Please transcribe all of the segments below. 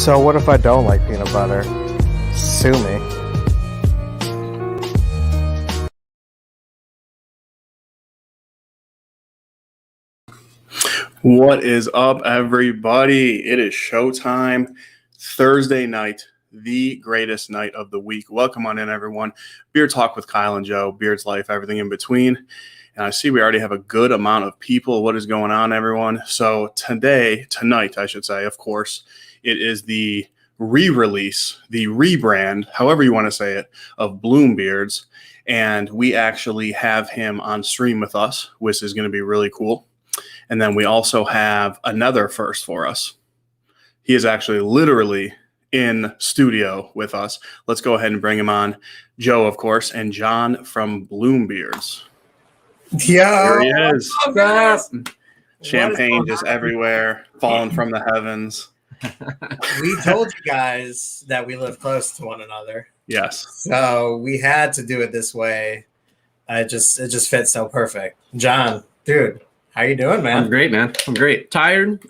So what if I don't like peanut butter? Sue me. What is up, everybody? It is showtime. Thursday night, the greatest night of the week. Welcome on in, everyone. Beard Talk with Kyle and Joe, Beard's Life, everything in between. And I see we already have a good amount of people. What is going on, everyone? So tonight, I should say, of course, it is the re-release, the rebrand, however you want to say it, of Bloombeards. And we actually have him on stream with us, which is going to be really cool. And then we also have another first for us. He is actually literally in studio with us. Let's go ahead and bring him on. Joe, of course, and John from Bloombeards. Yo, Here he is. what's up? Champagne just everywhere, falling from the heavens. We told you guys that we live close to one another. Yes. So we had to do it this way. It just fits so perfect. John, dude, how you doing, man? I'm great, man. I'm great. Tired,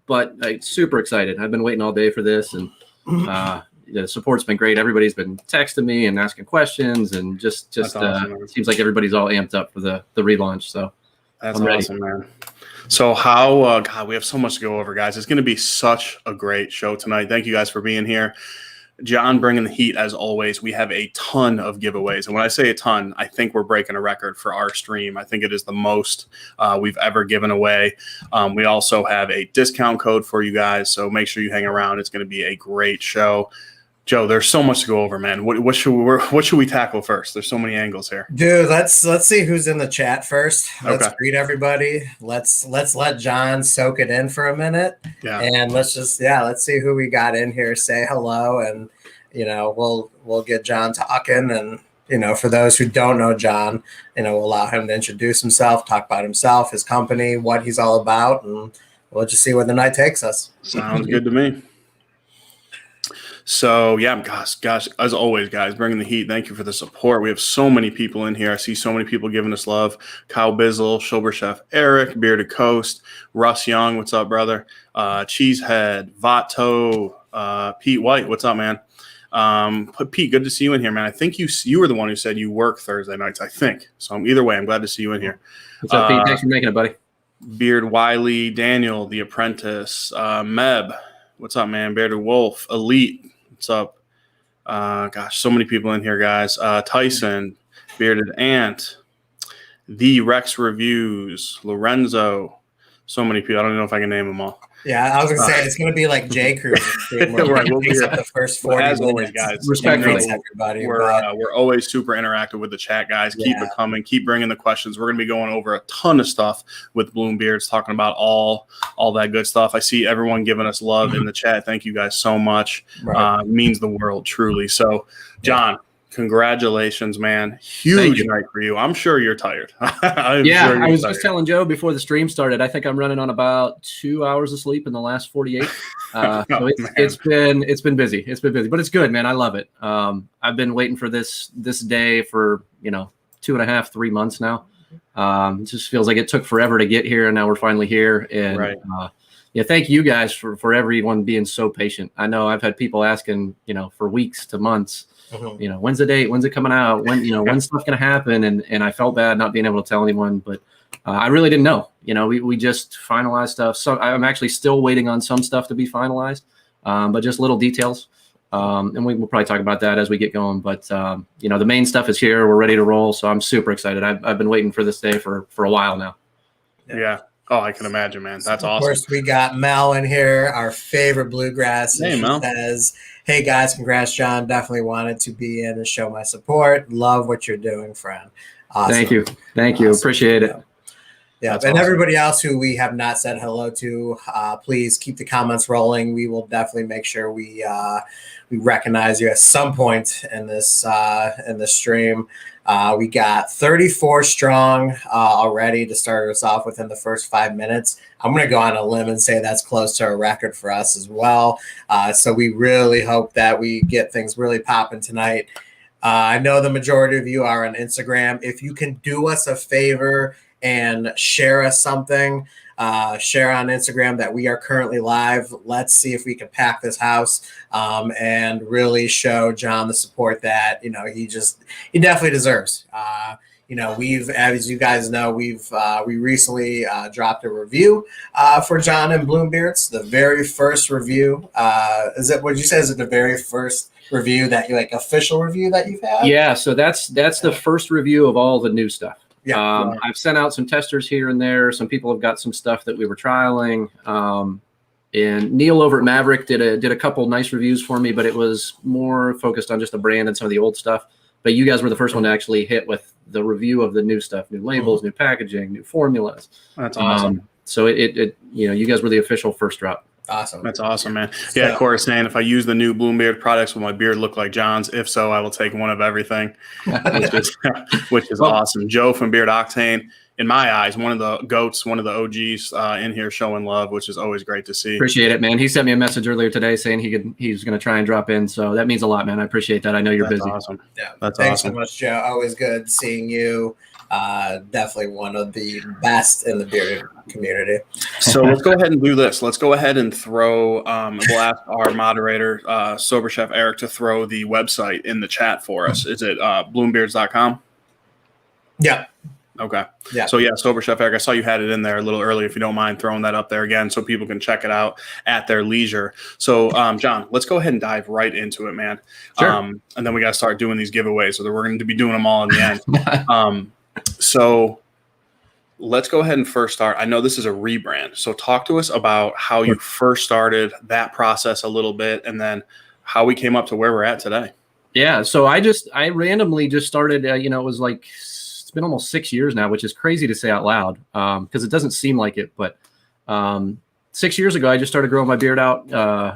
but super excited. I've been waiting all day for this, and the support's been great. Everybody's been texting me and asking questions, and just awesome, it seems like everybody's all amped up for the relaunch. So that's awesome, man. So how God, we have so much to go over, guys. It's going to be such a great show tonight. Thank you guys for being here. John bringing the heat as always. We have a ton of giveaways. And when I say a ton, I think we're breaking a record for our stream. I think it is the most we've ever given away. We also have a discount code for you guys. So make sure you hang around. It's going to be a great show. Joe, there's so much to go over, man. What should we tackle first? There's so many angles here. Dude, let's see who's in the chat first. Let's greet everybody. Let's let John soak it in for a minute. Yeah. And let's see who we got in here. Say hello, and we'll get John talking. And for those who don't know John, we'll allow him to introduce himself, talk about himself, his company, what he's all about, and we'll just see where the night takes us. Sounds good to me. So, yeah, gosh, as always, guys, bringing the heat. Thank you for the support. We have so many people in here. I see so many people giving us love. Kyle Bizzle, Shober Chef Eric, Bearded Coast, Russ Young, what's up, brother? Cheesehead, Vato, Pete White, what's up, man? Pete, good to see you in here, man. I think you were the one who said you work Thursday nights, I think. So either way, I'm glad to see you in here. What's up, Pete? Thanks for making it, buddy. Beard Wiley, Daniel, The Apprentice, Meb, what's up, man? Bearded Wolf, Elite. What's up? Gosh, so many people in here, guys. Tyson, Bearded Ant, The Rex Reviews, Lorenzo. So many people. I don't know if I can name them all. Yeah, I was going to say, it's going to be like J. Crew. Right, we'll be here. The first 40 as minutes. always, guys. Respectfully, everybody. We're always super interactive with the chat, guys. Keep it coming. Keep bringing the questions. We're going to be going over a ton of stuff with Bloombeards, talking about all that good stuff. I see everyone giving us love in the chat. Thank you guys so much. Right. Means the world, truly. So, John, congratulations, man. Huge night for you. I'm sure you're tired. I was just telling Joe before the stream started, I think I'm running on about 2 hours of sleep in the last 48. So it's been busy. It's been busy, but it's good, man. I love it. I've been waiting for this day for 2.5, 3 months now. It just feels like it took forever to get here, and now we're finally here. And thank you guys for everyone being so patient. I know I've had people asking, for weeks to months. When's the date? When's it coming out? When's stuff going to happen? And I felt bad not being able to tell anyone, but I really didn't know. We just finalized stuff. So I'm actually still waiting on some stuff to be finalized, but just little details. And we'll probably talk about that as we get going. But, the main stuff is here. We're ready to roll. So I'm super excited. I've been waiting for this day for a while now. Yeah. Oh, I can imagine, man. That's awesome. Of course, we got Mel in here, our favorite bluegrass. Hey, Mel. Says, hey, guys, congrats, John. Definitely wanted to be in and show my support. Love what you're doing, friend. Awesome. Thank you. Appreciate it. Yeah, and awesome. Everybody else who we have not said hello to, please keep the comments rolling. We will definitely make sure we recognize you at some point in this stream. We got 34 strong already to start us off within the first 5 minutes. I'm going to go on a limb and say that's close to a record for us as well. So we really hope that we get things really popping tonight. I know the majority of you are on Instagram. If you can do us a favor and share us something, share on Instagram that we are currently live. Let's see if we can pack this house and really show John the support that, you know, he definitely deserves. You know, as you guys know, we recently dropped a review for John and Bloombeards. The very first review. Would you say is it the very first review that you official review that you've had? Yeah. So that's the first review of all the new stuff. Yeah. I've sent out some testers here and there. Some people have got some stuff that we were trialing. And Neil over at Maverick did a couple nice reviews for me, but it was more focused on just the brand and some of the old stuff. But you guys were the first one to actually hit with the review of the new stuff, new labels, new packaging, new formulas. That's awesome. So it you know, you guys were the official first drop. Awesome. That's awesome, man. Yeah, Corey saying, if I use the new Bloombeard products, will my beard look like John's? If so, I will take one of everything, which is awesome. Joe from Beard Octane, in my eyes, one of the GOATs, one of the OGs in here showing love, which is always great to see. Appreciate it, man. He sent me a message earlier today saying he's going to try and drop in. So that means a lot, man. I appreciate that. I know you're busy. Awesome. Yeah. That's Thanks awesome. so much, Joe. Always good seeing you. Definitely one of the best in the bearded community. So let's go ahead and do this. Let's go ahead and throw, we'll ask our moderator, Sober Chef Eric, to throw the website in the chat for us. Is it bloombeards.com? Yeah. Okay. Yeah. So yeah, Sober Chef Eric, I saw you had it in there a little early. If you don't mind throwing that up there again so people can check it out at their leisure. So John, let's go ahead and dive right into it, man. Sure. And then we got to start doing these giveaways. So that we're going to be doing them all in the end. So let's go ahead and first start. I know this is a rebrand. So talk to us about how you first started that process a little bit, and then how we came up to where we're at today. Yeah. So I randomly just started, you know, it was like, it's been almost 6 years now, which is crazy to say out loud because it doesn't seem like it. But 6 years ago, I just started growing my beard out,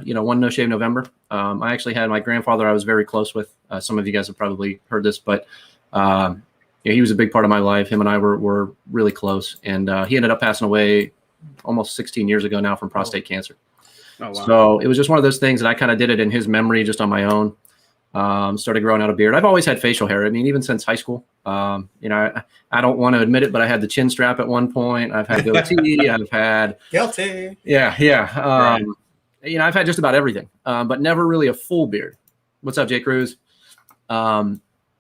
you know, one No Shave November. I actually had my grandfather I was very close with. Some of you guys have probably heard this, but yeah, he was a big part of my life. Him and I were really close. And he ended up passing away almost 16 years ago now from prostate cancer. Oh, wow. So it was just one of those things that I kind of did it in his memory, just on my own. Started growing out a beard. I've always had facial hair. I mean, even since high school. You know, I don't want to admit it, but I had the chin strap at one point. I've had goatee. I've had Guilty. Yeah. You know, I've had just about everything, but never really a full beard. What's up, Jay Cruz?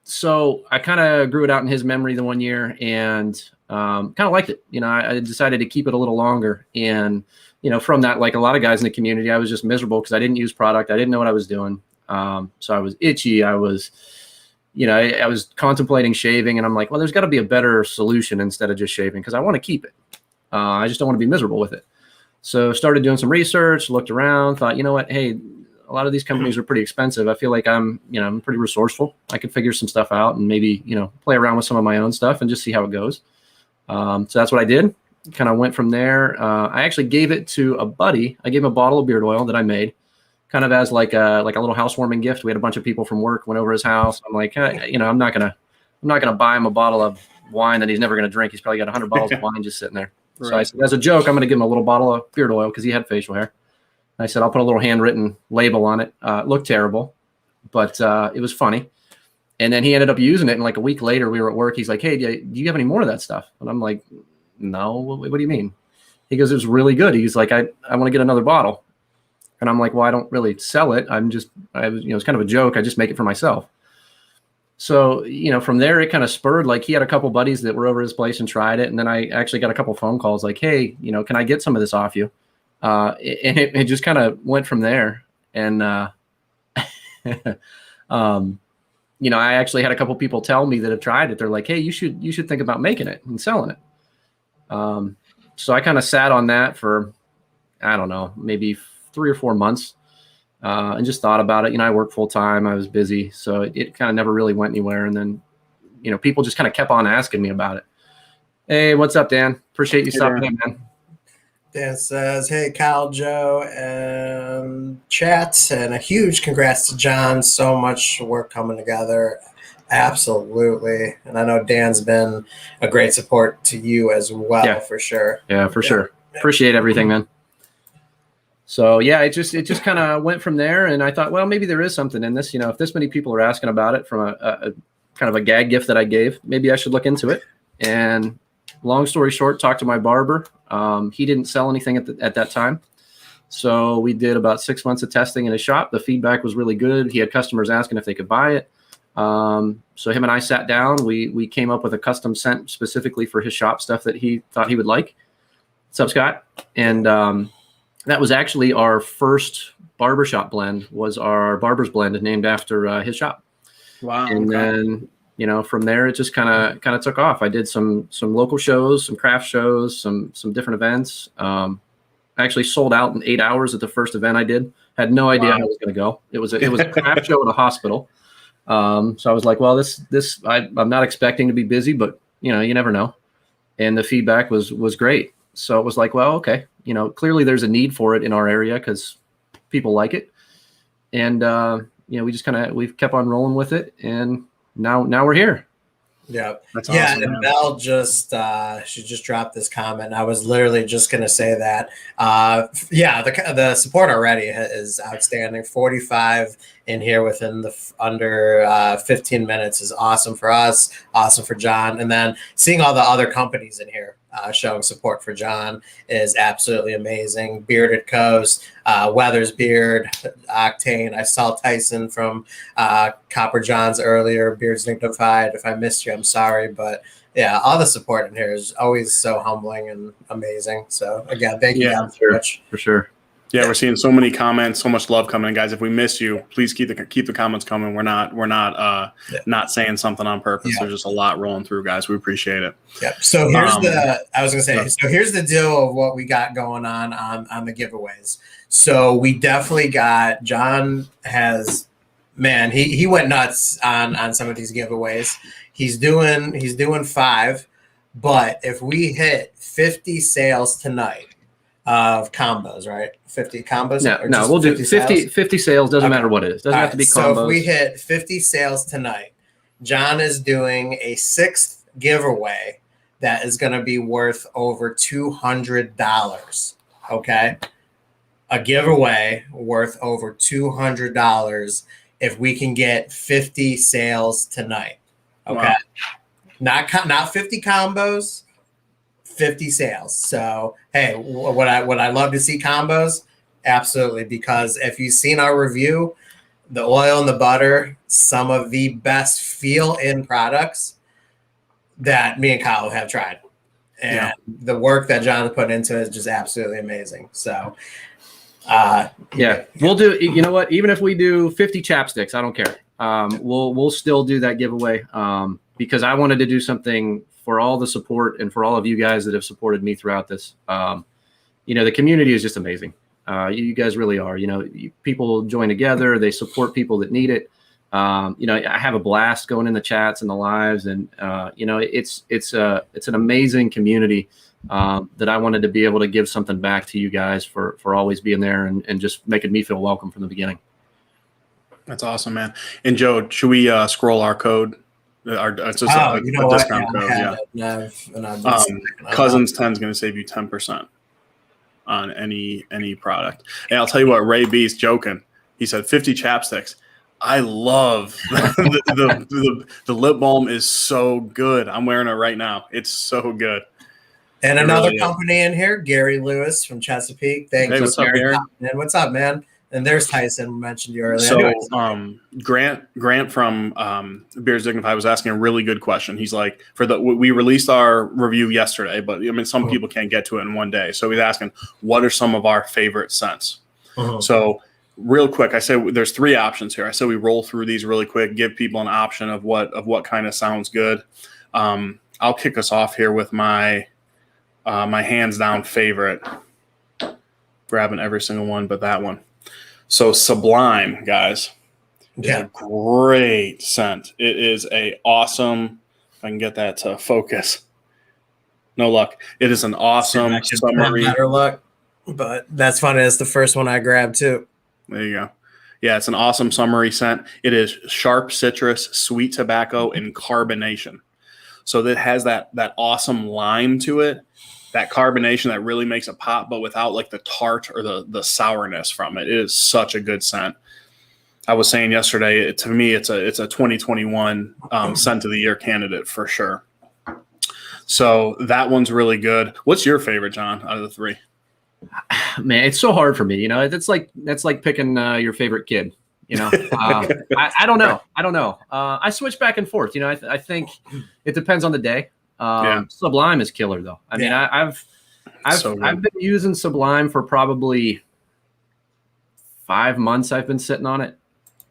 So I kind of grew it out in his memory the one year, and kind of liked it. You know, I decided to keep it a little longer, and you know, from that, like a lot of guys in the community, I was just miserable because I didn't use product. I didn't know what I was doing. So I was itchy. I was, you know, I was contemplating shaving, and I'm like, well, there's got to be a better solution instead of just shaving, because I want to keep it. I just don't want to be miserable with it. So started doing some research, looked around, thought, you know what, hey, a lot of these companies are pretty expensive. I feel like I'm pretty resourceful. I could figure some stuff out and maybe, you know, play around with some of my own stuff and just see how it goes. So that's what I did. Kind of went from there. I actually gave it to a buddy. I gave him a bottle of beard oil that I made, kind of as like a little housewarming gift. We had a bunch of people from work went over his house. I'm like, you know, I'm not gonna buy him a bottle of wine that he's never gonna drink. He's probably got 100 bottles of wine just sitting there. Right. So I said, as a joke, I'm gonna give him a little bottle of beard oil because he had facial hair. I said, I'll put a little handwritten label on it. It looked terrible, but it was funny. And then he ended up using it. And like a week later, we were at work. He's like, hey, do you have any more of that stuff? And I'm like, no, what do you mean? He goes, it was really good. He's like, I want to get another bottle. And I'm like, well, I don't really sell it. You know, it's kind of a joke. I just make it for myself. So, you know, from there, it kind of spurred, like he had a couple buddies that were over his place and tried it. And then I actually got a couple phone calls like, hey, you know, can I get some of this off you? And it just kind of went from there. And, you know, I actually had a couple people tell me that have tried it. They're like, hey, you should think about making it and selling it. So I kind of sat on that for, I don't know, maybe 3 or 4 months, and just thought about it. You know, I worked full time. I was busy. So it kind of never really went anywhere. And then, you know, people just kind of kept on asking me about it. Hey, what's up, Dan? Appreciate you stopping in, man. Dan says, hey, Kyle, Joe, and chat, and a huge congrats to John. So much work coming together. Absolutely. And I know Dan's been a great support to you as well, for sure. Yeah, for sure. Appreciate everything, man. So, yeah, it just kind of went from there. And I thought, well, maybe there is something in this. You know, if this many people are asking about it from a kind of a gag gift that I gave, maybe I should look into it. And long story short, talked to my barber. He didn't sell anything at that time. So we did about 6 months of testing in his shop. The feedback was really good. He had customers asking if they could buy it. So him and I sat down. We came up with a custom scent specifically for his shop, stuff that he thought he would like. What's up, Scott? And that was actually our first barbershop blend, was our barber's blend named after his shop. Wow. And then, you know, from there, it just kind of took off. I did some local shows, some craft shows, some different events. I actually sold out in 8 hours at the first event I did. Had no idea how it was going to go. It was a craft show at a hospital. So I was like, well, I'm not expecting to be busy, but you know, you never know. And the feedback was great. So it was like, well, okay, you know, clearly there's a need for it in our area because people like it. And you know, we've kept on rolling with it, and now we're here. Yeah. That's yeah. awesome, And man. Mel she just dropped this comment. I was literally just going to say that. The support already is outstanding. 45 in here within the under 15 minutes is awesome for us, awesome for John. And then seeing all the other companies in here showing support for John is absolutely amazing. Bearded Coast, Weathers Beard, Octane. I saw Tyson from Copper John's earlier, Beards Dignified. If I missed you, I'm sorry. But yeah, all the support in here is always so humbling and amazing. So again, thank you guys so much. For sure. Yeah, we're seeing so many comments, so much love coming in, guys. If we miss you, please keep the comments coming. We're not saying something on purpose. Yeah. There's just a lot rolling through, guys. We appreciate it. Yep. So here's here's the deal of what we got going on the giveaways. So we definitely got John he went nuts on some of these giveaways. He's doing 5, but if we hit 50 sales tonight of combos, right? 50 combos? No, we'll do 50 sales. Doesn't matter what it is. Doesn't have to be combos. So if we hit 50 sales tonight, John is doing a 6th giveaway that is going to be worth over $200. Okay. A giveaway worth over $200 if we can get 50 sales tonight. Okay. Wow. Not 50 combos, 50 sales. So, hey, would I love to see combos? Absolutely. Because if you've seen our review, the oil and the butter, some of the best feel-in products that me and Kyle have tried. And the work that John put into it is just absolutely amazing. So, we'll do, you know what, even if we do 50 chapsticks, I don't care. We'll still do that giveaway because I wanted to do something for all the support and for all of you guys that have supported me throughout this. You know, the community is just amazing. You guys really are. You know, people join together, they support people that need it. You know, I have a blast going in the chats and the lives, and you know, it's an amazing community that I wanted to be able to give something back to you guys for always being there and just making me feel welcome from the beginning. That's awesome, man. And Joe, should we scroll our code? It's just a discount code. Cousins 10 is going to save you 10% on any product. And I'll tell you what, Ray B's joking. He said 50 chapsticks. I love the lip balm is so good. I'm wearing it right now. It's so good. And another company in here, Gary Lewis from Chesapeake. Thanks, what's up, Gary? And what's up, man? And there's Tyson, mentioned you earlier. So Grant from Beards Dignified was asking a really good question. He's like, we released our review yesterday, but I mean, some people can't get to it in one day. So he's asking, what are some of our favorite scents? So real quick, I said there's 3 options here. I said we roll through these really quick, give people an option of what kind of sounds good. I'll kick us off here with my hands down favorite. Grabbing every single one but that one. So Sublime, guys, is a great scent. It is a awesome, if I can get that to focus. No luck. It is an awesome summery. Better luck, but that's funny. It's the first one I grabbed too. There you go. Yeah, it's an awesome summery scent. It is sharp citrus, sweet tobacco, and carbonation. So it has that awesome lime to it. That carbonation that really makes it pop, but without like the tart or the sourness from it. It is such a good scent. I was saying yesterday, to me, it's a 2021 scent of the year candidate for sure. So that one's really good. What's your favorite, John, out of the three? Man, it's so hard for me. You know, that's like picking your favorite kid. You know, I don't know. I switch back and forth. You know, I think it depends on the day. Sublime is killer though. I mean, I've been using Sublime for probably 5 months. I've been sitting on it,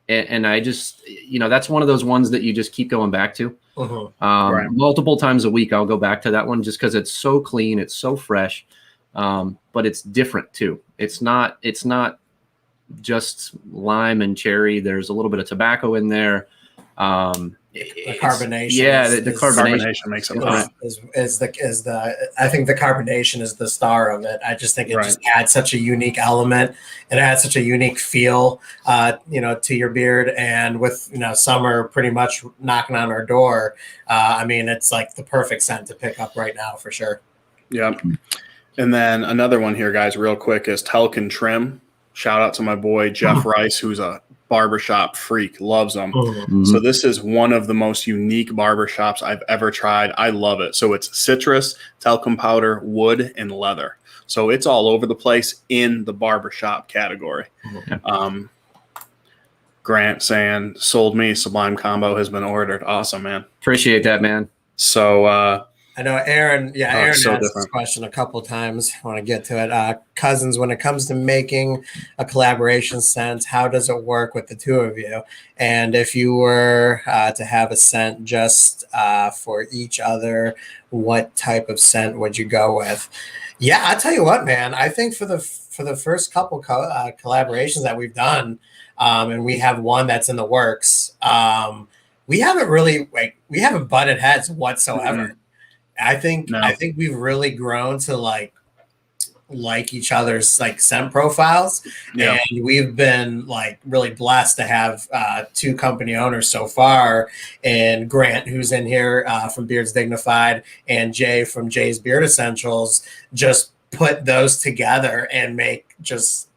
and I just, you know, that's one of those ones that you just keep going back to. Multiple times a week, I'll go back to that one just because it's so clean, it's so fresh, but it's different too. It's not just lime and cherry. There's a little bit of tobacco in there. The carbonation. Yeah, the carbonation makes it fun. I think the carbonation is the star of it. I just think it just adds such a unique element. It adds such a unique feel, you know, to your beard. And with, you know, summer pretty much knocking on our door, I mean, it's like the perfect scent to pick up right now for sure. Yeah. And then another one here, guys, real quick, is Talc and Trim. Shout out to my boy Jeff Rice, who's a barbershop freak, loves them. So this is one of the most unique barbershops I've ever tried. I love it. So it's citrus, talcum powder, wood, and leather. So it's all over the place in the barbershop category. Grant saying, sold me, Sublime combo has been ordered. Awesome, man. Appreciate that, man. So I know Aaron. Yeah, Aaron asked different. this question a couple of times. I want to get to it. Cousins, when it comes to making a collaboration scent, how does it work with the two of you? And if you were to have a scent just for each other, what type of scent would you go with? Yeah, I'll tell you what, man. I think for the first couple collaborations that we've done, and we have one that's in the works, we haven't butted heads whatsoever. I think we've really grown to like each other's like scent profiles, and we've been like really blessed to have two company owners so far, and Grant, who's in here from Beards Dignified, and Jay from Jay's Beard Essentials, just put those together and make just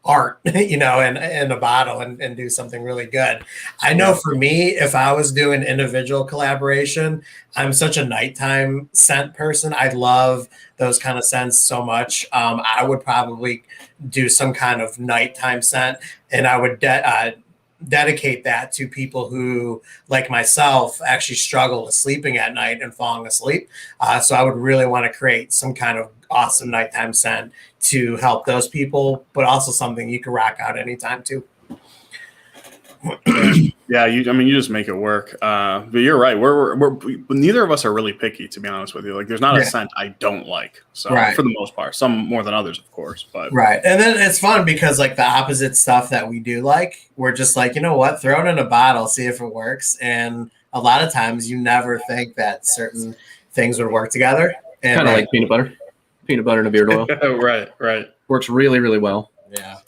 art, you know, in a bottle and do something really good. I know for me, if I was doing individual collaboration, I'm such a nighttime scent person. I love those kind of scents so much. I would probably do some kind of nighttime scent, and I would dedicate that to people who, like myself, actually struggle with sleeping at night and falling asleep. So I would really want to create some kind of awesome nighttime scent to help those people, but also something you can rock out anytime too. Yeah, you just make it work. But you're right. We're neither of us are really picky, to be honest with you. Like, there's not a scent I don't like. So for the most part, some more than others, of course. But and then it's fun because like the opposite stuff that we do, like we're just like, you know what, throw it in a bottle, see if it works. And a lot of times you never think that certain things would work together. And kind of like peanut butter and a beard oil. Right. Works really, really well. Yeah.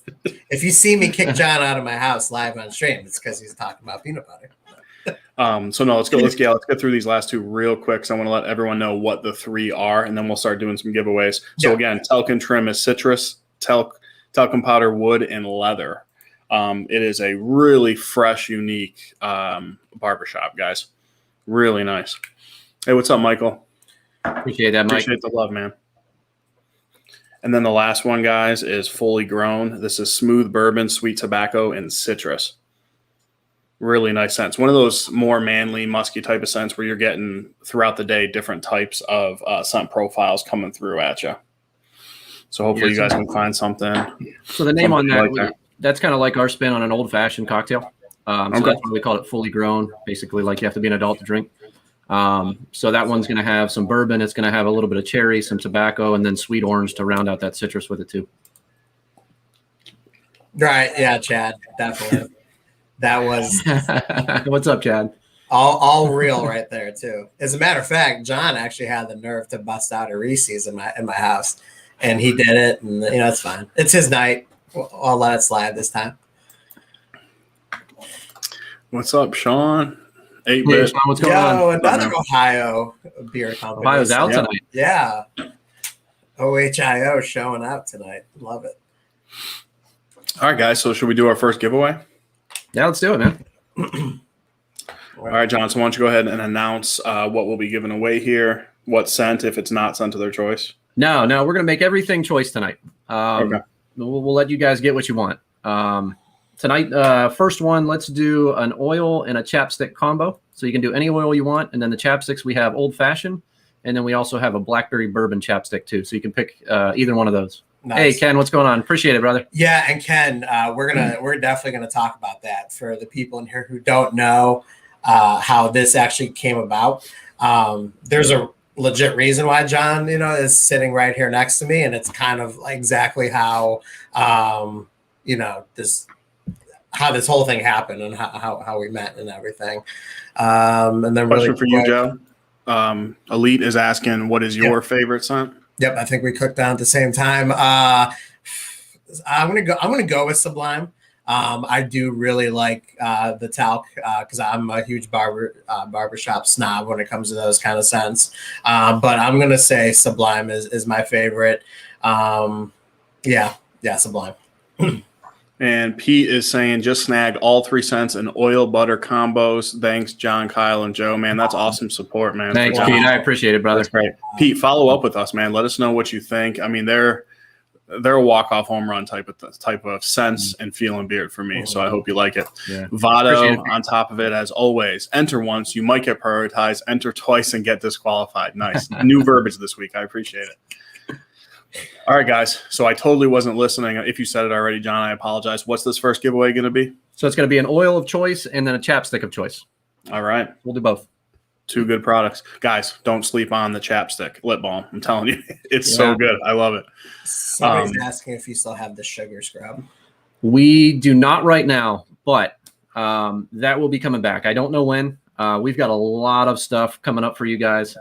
If you see me kick John out of my house live on stream, it's because he's talking about peanut butter. So no, let's get through these last two real quick. So I want to let everyone know what the three are, and then we'll start doing some giveaways. So again, Talc and Trim is citrus, talcum powder, wood, and leather. It is a really fresh, unique barbershop, guys. Really nice. Hey, what's up, Michael? Appreciate that, Mike. Appreciate the love, man. And then the last one, guys, is Fully Grown. This is smooth bourbon, sweet tobacco, and citrus. Really nice scents. One of those more manly, musky type of scents where you're getting throughout the day different types of scent profiles coming through at you. So hopefully you guys can find something. So the name on that, that's kind of like our spin on an old-fashioned cocktail. So that's why we call it Fully Grown, basically like you have to be an adult to drink. So that one's going to have some bourbon. It's going to have a little bit of cherry, some tobacco, and then sweet orange to round out that citrus with it too. Right. Yeah, Chad, definitely. That was what's up, Chad? All real right there too. As a matter of fact, John actually had the nerve to bust out a Reese's in my house, and he did it. And you know, it's fine. It's his night. I'll let it slide this time. What's up, Sean? 8-bit. Hey, Sean, what's going on? Another Ohio beer company. Ohio's out tonight. Yeah. OHIO showing out tonight. Love it. All right, guys. So should we do our first giveaway? Yeah, let's do it, man. All right, John. So why don't you go ahead and announce what we'll be giving away here? what scent if it's not scent of their choice? No, we're going to make everything choice tonight. Okay. We'll let you guys get what you want. Tonight, first one, let's do an oil and a chapstick combo. So you can do any oil you want. And then the chapsticks, we have Old Fashioned. And then we also have a blackberry bourbon chapstick too. So you can pick either one of those. Nice. Hey, Ken, what's going on? Appreciate it, brother. Yeah, and Ken, we're definitely gonna talk about that for the people in here who don't know how this actually came about. There's a legit reason why John, is sitting right here next to me, and it's kind of like exactly how this whole thing happened and how we met and everything. And then question for you, Joe. Elite is asking, what is your favorite scent? Yep, I think we cooked down at the same time. I'm gonna go with Sublime. I do really like the talc because I'm a huge barbershop snob when it comes to those kind of scents. But I'm gonna say Sublime is my favorite. Sublime. And Pete is saying, just snag all 3 cents and oil butter combos. Thanks, John, Kyle, and Joe. Man, that's awesome support, man. Thanks, Pete. I appreciate it, brother. That's great. Pete, follow up with us, man. Let us know what you think. I mean, they're a walk-off home run type of sense and feeling beard for me. So I hope you like it. Yeah. Vado on top of it, as always. Enter once, you might get prioritized. Enter twice and get disqualified. Nice. New verbiage this week. I appreciate it. All right, guys. So I totally wasn't listening. If you said it already, John, I apologize. What's this first giveaway going to be? So it's going to be an oil of choice and then a chapstick of choice. All right. We'll do both. 2 good products. Guys, don't sleep on the chapstick lip balm. I'm telling you, it's so good. I love it. Somebody's asking if you still have the sugar scrub. We do not right now, but that will be coming back. I don't know when. We've got a lot of stuff coming up for you guys.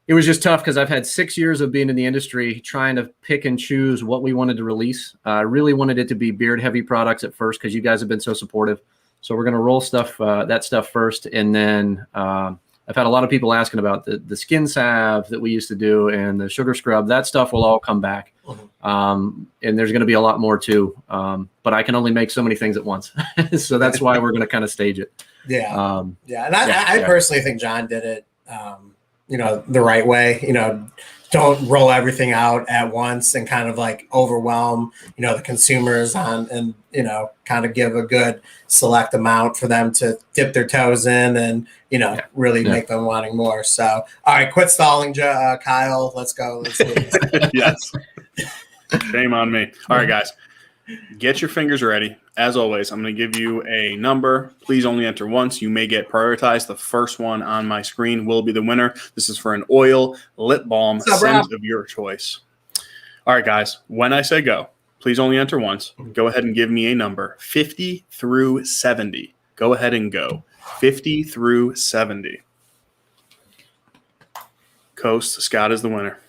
It was just tough because I've had 6 years of being in the industry trying to pick and choose what we wanted to release. I really wanted it to be beard heavy products at first because you guys have been so supportive. So we're going to roll that stuff first. And then I've had a lot of people asking about the skin salve that we used to do and the sugar scrub. That stuff will all come back. And there's going to be a lot more too. But I can only make so many things at once. So that's why we're going to kind of stage it. Yeah. And I personally think John did it the right way. Don't roll everything out at once and kind of like overwhelm, the consumers and kind of give a good select amount for them to dip their toes in and, really make them wanting more. So, all right, quit stalling, Kyle. Let's go. Let's do this. Yes. Shame on me. All right, guys. Get your fingers ready. As always, I'm going to give you a number. Please only enter once. You may get prioritized. The first one on my screen will be the winner. This is for an oil lip balm scent of your choice. All right, guys. When I say go, please only enter once. Go ahead and give me a number. 50 through 70. Go ahead and go. 50 through 70. Coast, Scott is the winner.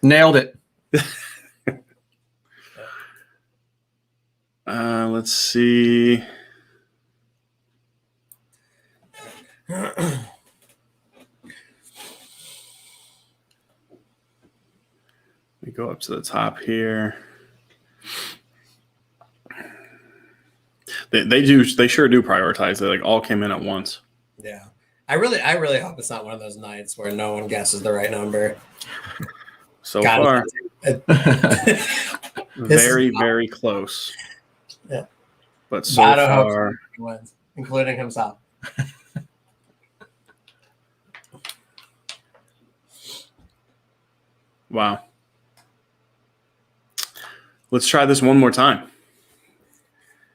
Nailed it. Let's see. We go up to the top here. They sure do prioritize. They like all came in at once. Yeah. I really hope it's not one of those nights where no one guesses the right number. So far. Very, very close. Yeah. But so far, he wins, including himself. Wow. Let's try this one more time.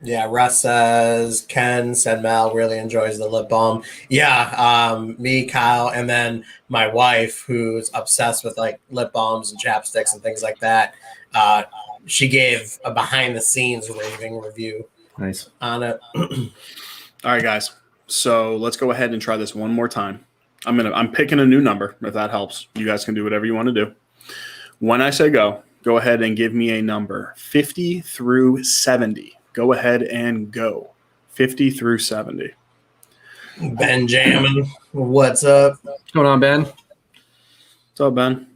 Yeah, Russ says, Ken said Mel really enjoys the lip balm. Yeah, me, Kyle, and then my wife, who's obsessed with like lip balms and chapsticks and things like that. She gave a behind-the-scenes raving review. Nice on it. All right, guys. So let's go ahead and try this one more time. I'm picking a new number, if that helps. You guys can do whatever you want to do. When I say go ahead and give me a number. 50 through 70. Go ahead and go. 50 through 70. Benjamin, what's up? What's going on, Ben? What's up, Ben?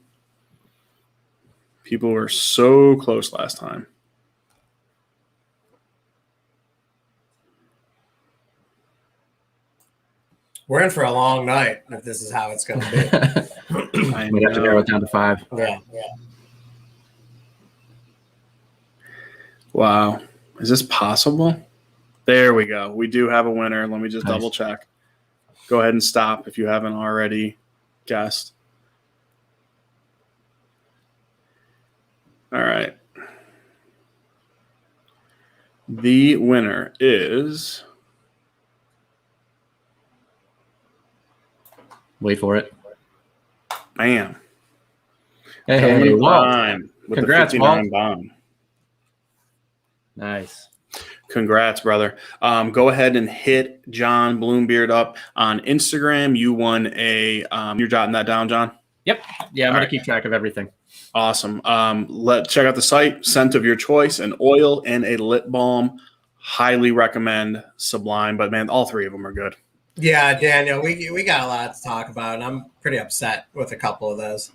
People were so close last time. We're in for a long night if this is how it's going to be. We'd have to narrow it down to 5. Yeah. Wow. Is this possible? There we go. We do have a winner. Let me just Nice. double check. Go ahead and stop if you haven't already guessed. All right. The winner is... Wait for it. Bam. Hey, Walt. With Congrats, the 59 bomb. Nice. Congrats, brother. Go ahead and hit John Bloombeard up on Instagram. You won a you're jotting that down, John? Yep. Yeah, I'm going to keep track of everything. Awesome. Check out the site, scent of your choice, an oil and a lip balm. Highly recommend Sublime, but man, all 3 of them are good. Yeah, Daniel, we got a lot to talk about, and I'm pretty upset with a couple of those.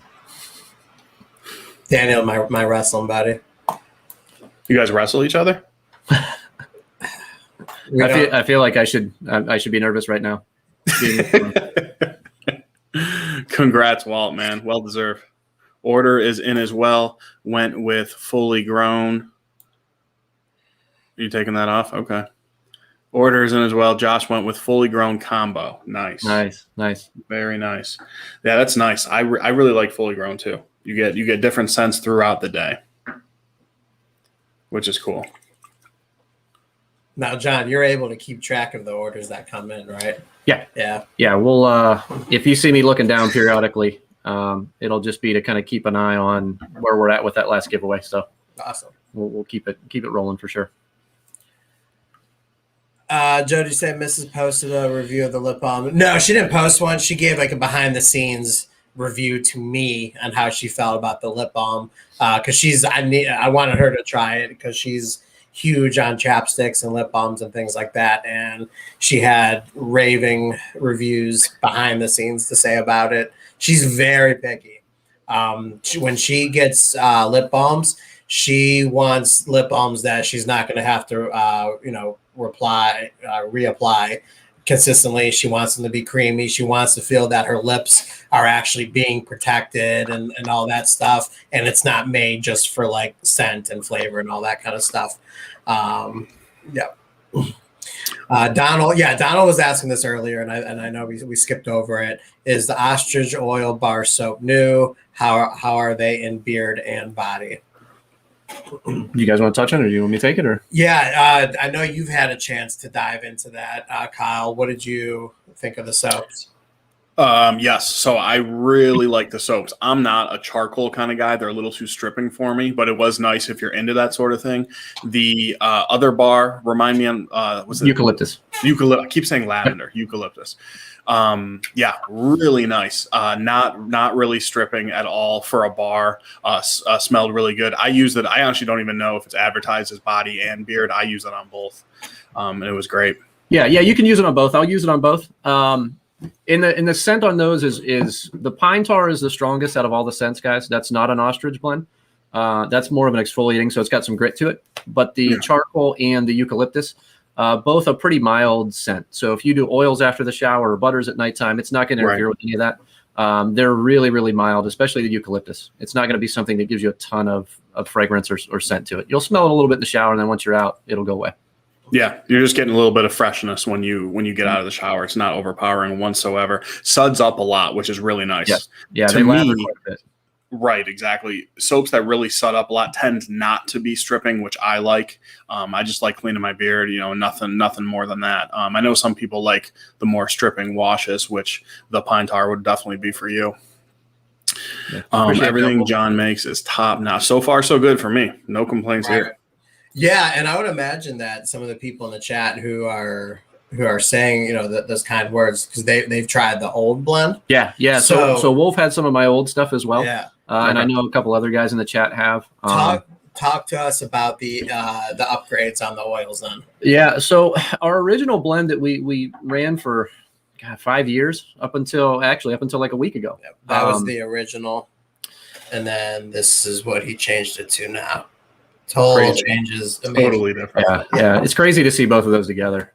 Daniel, my wrestling buddy. You guys wrestle each other? I feel like I should be nervous right now. Congrats, Walt, man. Well deserved. Order is in as well. Went with fully grown. Are you taking that off? Okay. Order is in as well. Josh went with fully grown combo. Nice. Very nice. Yeah, that's nice. I really like fully grown too. You get different scents throughout the day, which is cool. Now, John, you're able to keep track of the orders that come in, right? Yeah. We'll if you see me looking down periodically, it'll just be to kind of keep an eye on where we're at with that last giveaway. So awesome. We'll keep it rolling for sure. Joe, did you say Mrs. posted a review of the lip balm? No, she didn't post one. She gave like a behind the scenes review to me on how she felt about the lip balm because I wanted her to try it because she's huge on chapsticks and lip balms and things like that, and she had raving reviews behind the scenes to say about it. She's very picky. When she gets lip balms, she wants lip balms that she's not going to have to reapply consistently. She wants them to be creamy. She wants to feel that her lips are actually being protected and all that stuff. And it's not made just for like scent and flavor and all that kind of stuff. Donald was asking this earlier, and I know we skipped over it. Is the Ostrich Oil Bar Soap new? How are they in beard and body? You guys want to touch on it, or do you want me to take it? Or I know you've had a chance to dive into that, Kyle. What did you think of the soaps? Yes. So I really like the soaps. I'm not a charcoal kind of guy. They're a little too stripping for me, but it was nice if you're into that sort of thing. The other bar, remind me on was it eucalyptus? I keep saying lavender. Eucalyptus. Really nice. Not really stripping at all for a bar. Smelled really good. I used it. I honestly don't even know if it's advertised as body and beard. I use it on both, and it was great. Yeah. You can use it on both. I'll use it on both. In the scent on those is the pine tar is the strongest out of all the scents, guys. That's not an ostrich blend. That's more of an exfoliating, so it's got some grit to it. But the charcoal and the eucalyptus, both a pretty mild scent. So if you do oils after the shower or butters at nighttime, it's not going to interfere with any of that. They're really, really mild, especially the eucalyptus. It's not going to be something that gives you a ton of fragrance or scent to it. You'll smell it a little bit in the shower, and then once you're out, it'll go away. Yeah, you're just getting a little bit of freshness when you get out of the shower. It's not overpowering whatsoever. Suds up a lot, which is really nice. Yeah, to they lather me, quite a bit. Right, exactly. Soaps that really sud up a lot tend not to be stripping, which I like. I just like cleaning my beard, nothing more than that. I know some people like the more stripping washes, which the pine tar would definitely be for you. Yeah, everything John makes is top notch. So far, so good for me. No complaints here. Yeah, and I would imagine that some of the people in the chat who are saying those kind of words because they've tried the old blend. Yeah. So Wolf had some of my old stuff as well. Yeah, and I know a couple other guys in the chat have. Talk to us about the upgrades on the oils then. Yeah. So our original blend that we ran for 5 years up until like a week ago. Yep, that was the original, and then this is what he changed it to now. Total changes. Totally different. Yeah. It's crazy to see both of those together.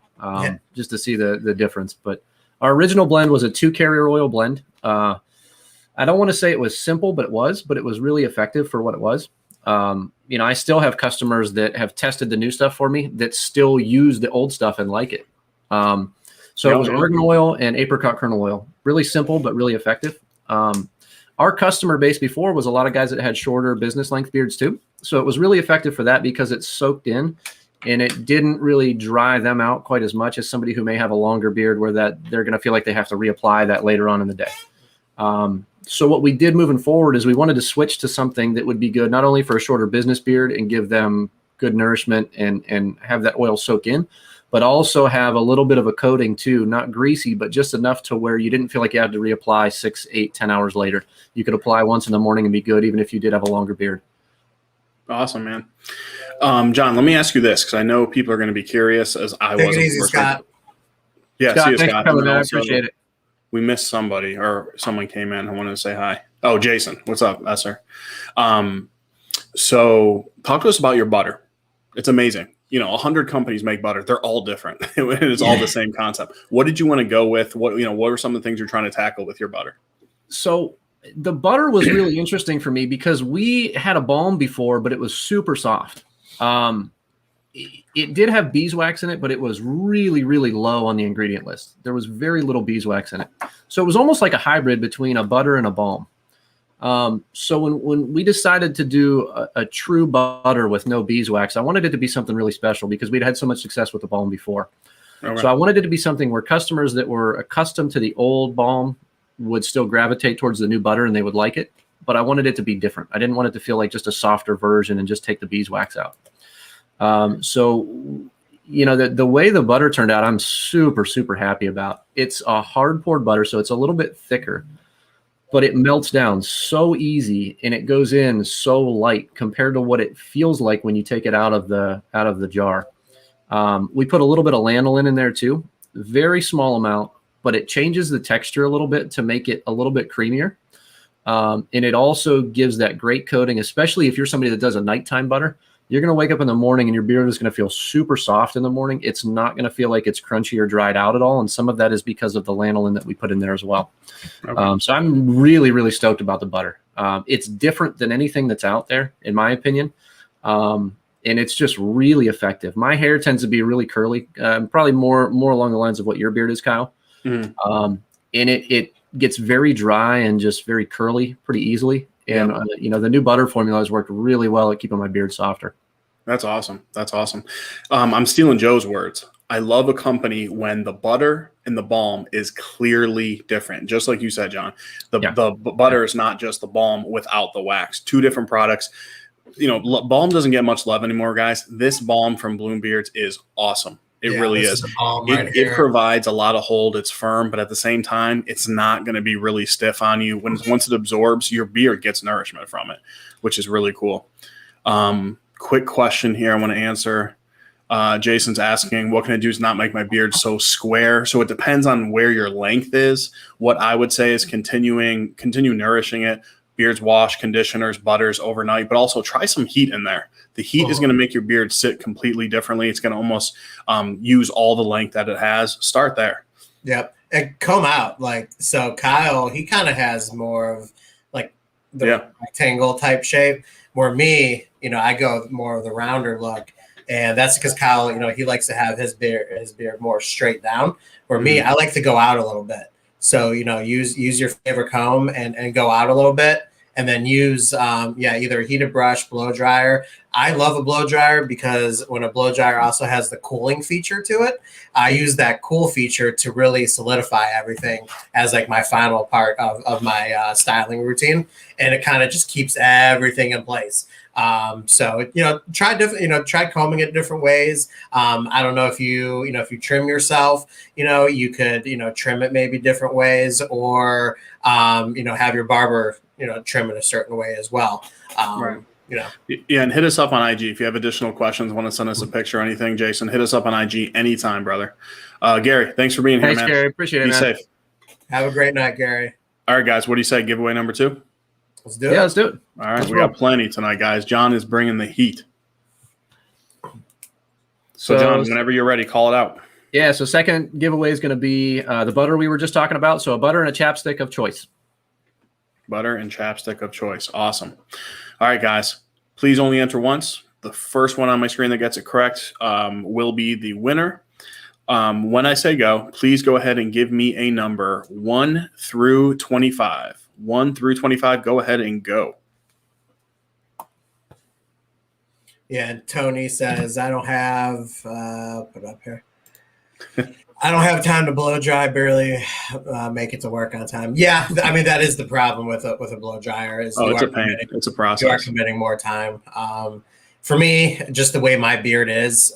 Just to see the difference. But Our original blend was a 2-carrier oil blend. I don't want to say it was simple, but it was really effective for what it was. I still have customers that have tested the new stuff for me that still use the old stuff and like it. So it was argan oil and apricot kernel oil. Really simple, but really effective. Our customer base before was a lot of guys that had shorter business length beards too. So it was really effective for that because it soaked in and it didn't really dry them out quite as much as somebody who may have a longer beard where that they're going to feel like they have to reapply that later on in the day. So what we did moving forward is we wanted to switch to something that would be good, not only for a shorter business beard and give them good nourishment and have that oil soak in, but also have a little bit of a coating too, not greasy, but just enough to where you didn't feel like you had to reapply 6, 8, 10 hours later. You could apply once in the morning and be good, even if you did have a longer beard. Awesome, man. John, let me ask you this, because I know people are going to be curious, as I was. Take it easy, Scott. Yeah, Scott, see you, thanks Scott. for coming, man. I appreciate it. We missed somebody, or someone came in. I wanted to say hi. Oh, Jason. What's up, Esser? So talk to us about your butter. It's amazing. 100 companies make butter. They're all different. It's all the same concept. What did you want to go with? What are some of the things you're trying to tackle with your butter? So the butter was really interesting for me because we had a balm before, but it was super soft. It did have beeswax in it, but it was really, really low on the ingredient list. There was very little beeswax in it. So it was almost like a hybrid between a butter and a balm. So when we decided to do a true butter with no beeswax, I wanted it to be something really special because we'd had so much success with the balm before. Okay. So I wanted it to be something where customers that were accustomed to the old balm would still gravitate towards the new butter and they would like it. But I wanted it to be different. I didn't want it to feel like just a softer version and just take the beeswax out. The way the butter turned out, I'm super, super happy about. It's a hard poured butter, so it's a little bit thicker, but it melts down so easy and it goes in so light compared to what it feels like when you take it out of the jar. We put a little bit of lanolin in there too, very small amount, but it changes the texture a little bit to make it a little bit creamier. And it also gives that great coating, especially if you're somebody that does a nighttime butter. You're going to wake up in the morning and your beard is going to feel super soft in the morning. It's not going to feel like it's crunchy or dried out at all. And some of that is because of the lanolin that we put in there as well. Okay. So I'm really, really stoked about the butter. It's different than anything that's out there, in my opinion. And it's just really effective. My hair tends to be really curly, probably more along the lines of what your beard is, Kyle. Mm-hmm. And it gets very dry and just very curly pretty easily. And, the new butter formula has worked really well at keeping my beard softer. That's awesome. I'm stealing Joe's words. I love a company when the butter and the balm is clearly different. Just like you said, John, the butter is not just the balm without the wax. Two different products. Balm doesn't get much love anymore, guys. This balm from Bloombeards is awesome. It really is. It provides a lot of hold. It's firm, but at the same time, it's not going to be really stiff on you. Once it absorbs, your beard gets nourishment from it, which is really cool. Quick question here I want to answer. Jason's asking, what can I do to not make my beard so square? So it depends on where your length is. What I would say is continue nourishing it. Beards wash, conditioners, butters overnight, but also try some heat in there. The heat is going to make your beard sit completely differently. It's going to almost use all the length that it has. Start there. Yep. And comb out. So Kyle, he kind of has more of the rectangle type shape. Where me, I go more of the rounder look. And that's because Kyle, he likes to have his beard more straight down. Where me, I like to go out a little bit. So, use your favorite comb and go out a little bit. And then use, either a heated brush, blow dryer. I love a blow dryer because when a blow dryer also has the cooling feature to it, I use that cool feature to really solidify everything as my final part of my styling routine. And it kind of just keeps everything in place. Try combing it different ways. I don't know if if you trim yourself, you could, trim it maybe different ways or, have your barber, trim in a certain way as well. Right. And hit us up on IG if you have additional questions, want to send us a picture or anything. Jason, hit us up on IG anytime, brother. Gary, thanks for being here, man. Thanks, Gary. Appreciate it, man. Be safe. Have a great night, Gary. All right, guys. What do you say? Giveaway number 2? Let's do it. Yeah, let's do it. All right. We got plenty tonight, guys. John is bringing the heat. So John, whenever you're ready, call it out. Yeah, so second giveaway is going to be the butter we were just talking about. So a butter and a chapstick of choice. Butter and chapstick of choice. Awesome. All right, guys. Please only enter once. The first one on my screen that gets it correct will be the winner. When I say go, please go ahead and give me a number 1 through 25. 1 through 25. Go ahead and go. Yeah, and Tony says, I don't have, put it up here. I don't have time to blow dry, barely make it to work on time. Yeah, I mean, that is the problem with a blow dryer. Is it's a pain. It's a process. You are committing more time. For me, just the way my beard is,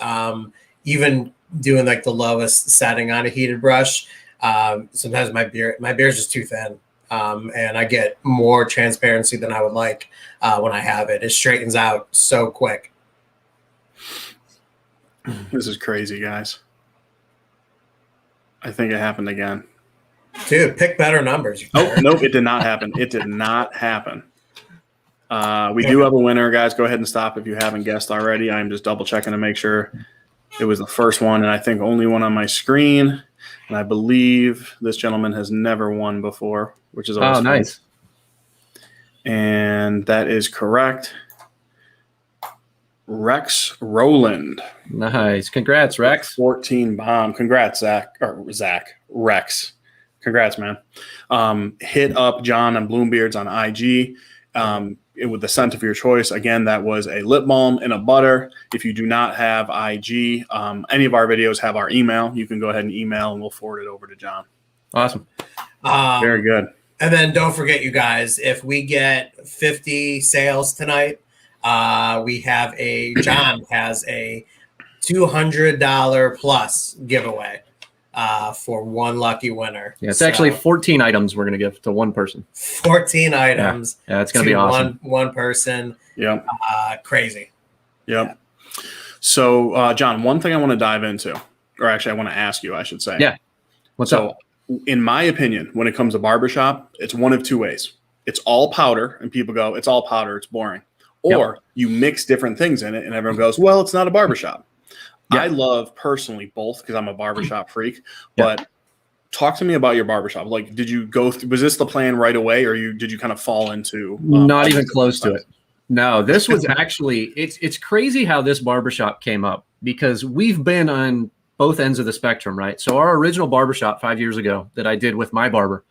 even doing like the lowest setting on a heated brush, sometimes my beard's just too thin. And I get more transparency than I would like when I have it. It straightens out so quick. This is crazy, guys. I think it happened again. Dude, pick better numbers. Oh, nope, it did not happen. It did not happen. We do have a winner, guys. Go ahead and stop if you haven't guessed already. I'm just double checking to make sure it was the first one, and I think only one on my screen. And I believe this gentleman has never won before, which is always nice. And that is correct. Rex Rowland. Nice. Congrats, Rex. 14 bomb. Congrats, Rex. Congrats, man. Hit up John and Bloombeards on IG with the scent of your choice. Again, that was a lip balm and a butter. If you do not have IG, any of our videos have our email. You can go ahead and email, and we'll forward it over to John. Awesome. Very good. And then don't forget, you guys, if we get 50 sales tonight, John has a $200 plus giveaway for one lucky winner. Yeah, it's actually 14 items we're going to give to one person. 14 items. Yeah, it's going to be awesome. One person. Yep. Crazy. Yep. Yeah. So, John, one thing I want to dive into, or actually I want to ask you, I should say. Yeah. What's up? In my opinion, when it comes to barbershop, it's one of two ways. It's all powder, and people go, it's all powder, it's boring. Or you mix different things in it, and everyone goes, well, it's not a barbershop. I love personally both because I'm a barbershop freak. But talk to me about your barbershop. Like, did you go through, was this the plan right away, or did you kind of fall into? Not even close to it. No, this was actually, it's crazy how this barbershop came up, because we've been on both ends of the spectrum, right? So our original barbershop 5 years ago that I did with my barber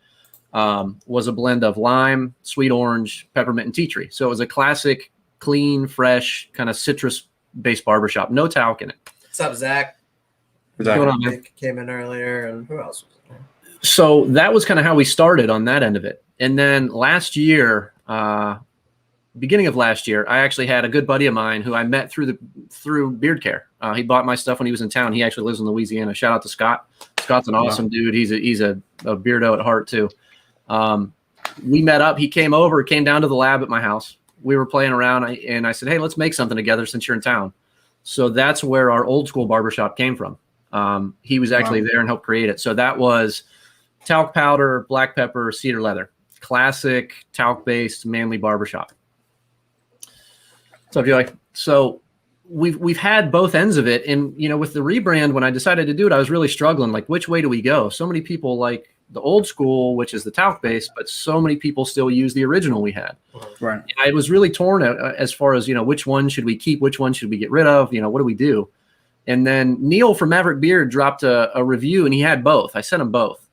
was a blend of lime, sweet orange, peppermint, and tea tree. So it was a classic, clean, fresh, kind of citrus-based barbershop. No talc in it. What's up, Zach? What's going on, man? Nick came in earlier, and who else was there? So that was kind of how we started on that end of it. And then last year, beginning of last year, I actually had a good buddy of mine who I met through Beard Care. He bought my stuff when he was in town. He actually lives in Louisiana. Shout out to Scott. Scott's an awesome dude. He's a beardo at heart too. We met up. He came down to the lab at my house. We were playing around, and I said, hey, let's make something together since you're in town. So that's where our old school barbershop came from. He was actually there and helped create it. So that was talc powder, black pepper, cedar leather. Classic talc-based manly barbershop. So, Joey, so we've had both ends of it. And, with the rebrand, when I decided to do it, I was really struggling. Like, which way do we go? So many people like the old school, which is the talc base, but so many people still use the original we had. Right. I was really torn as far as, which one should we keep? Which one should we get rid of? What do we do? And then Neil from Maverick Beard dropped a review, and he had both. I sent him both.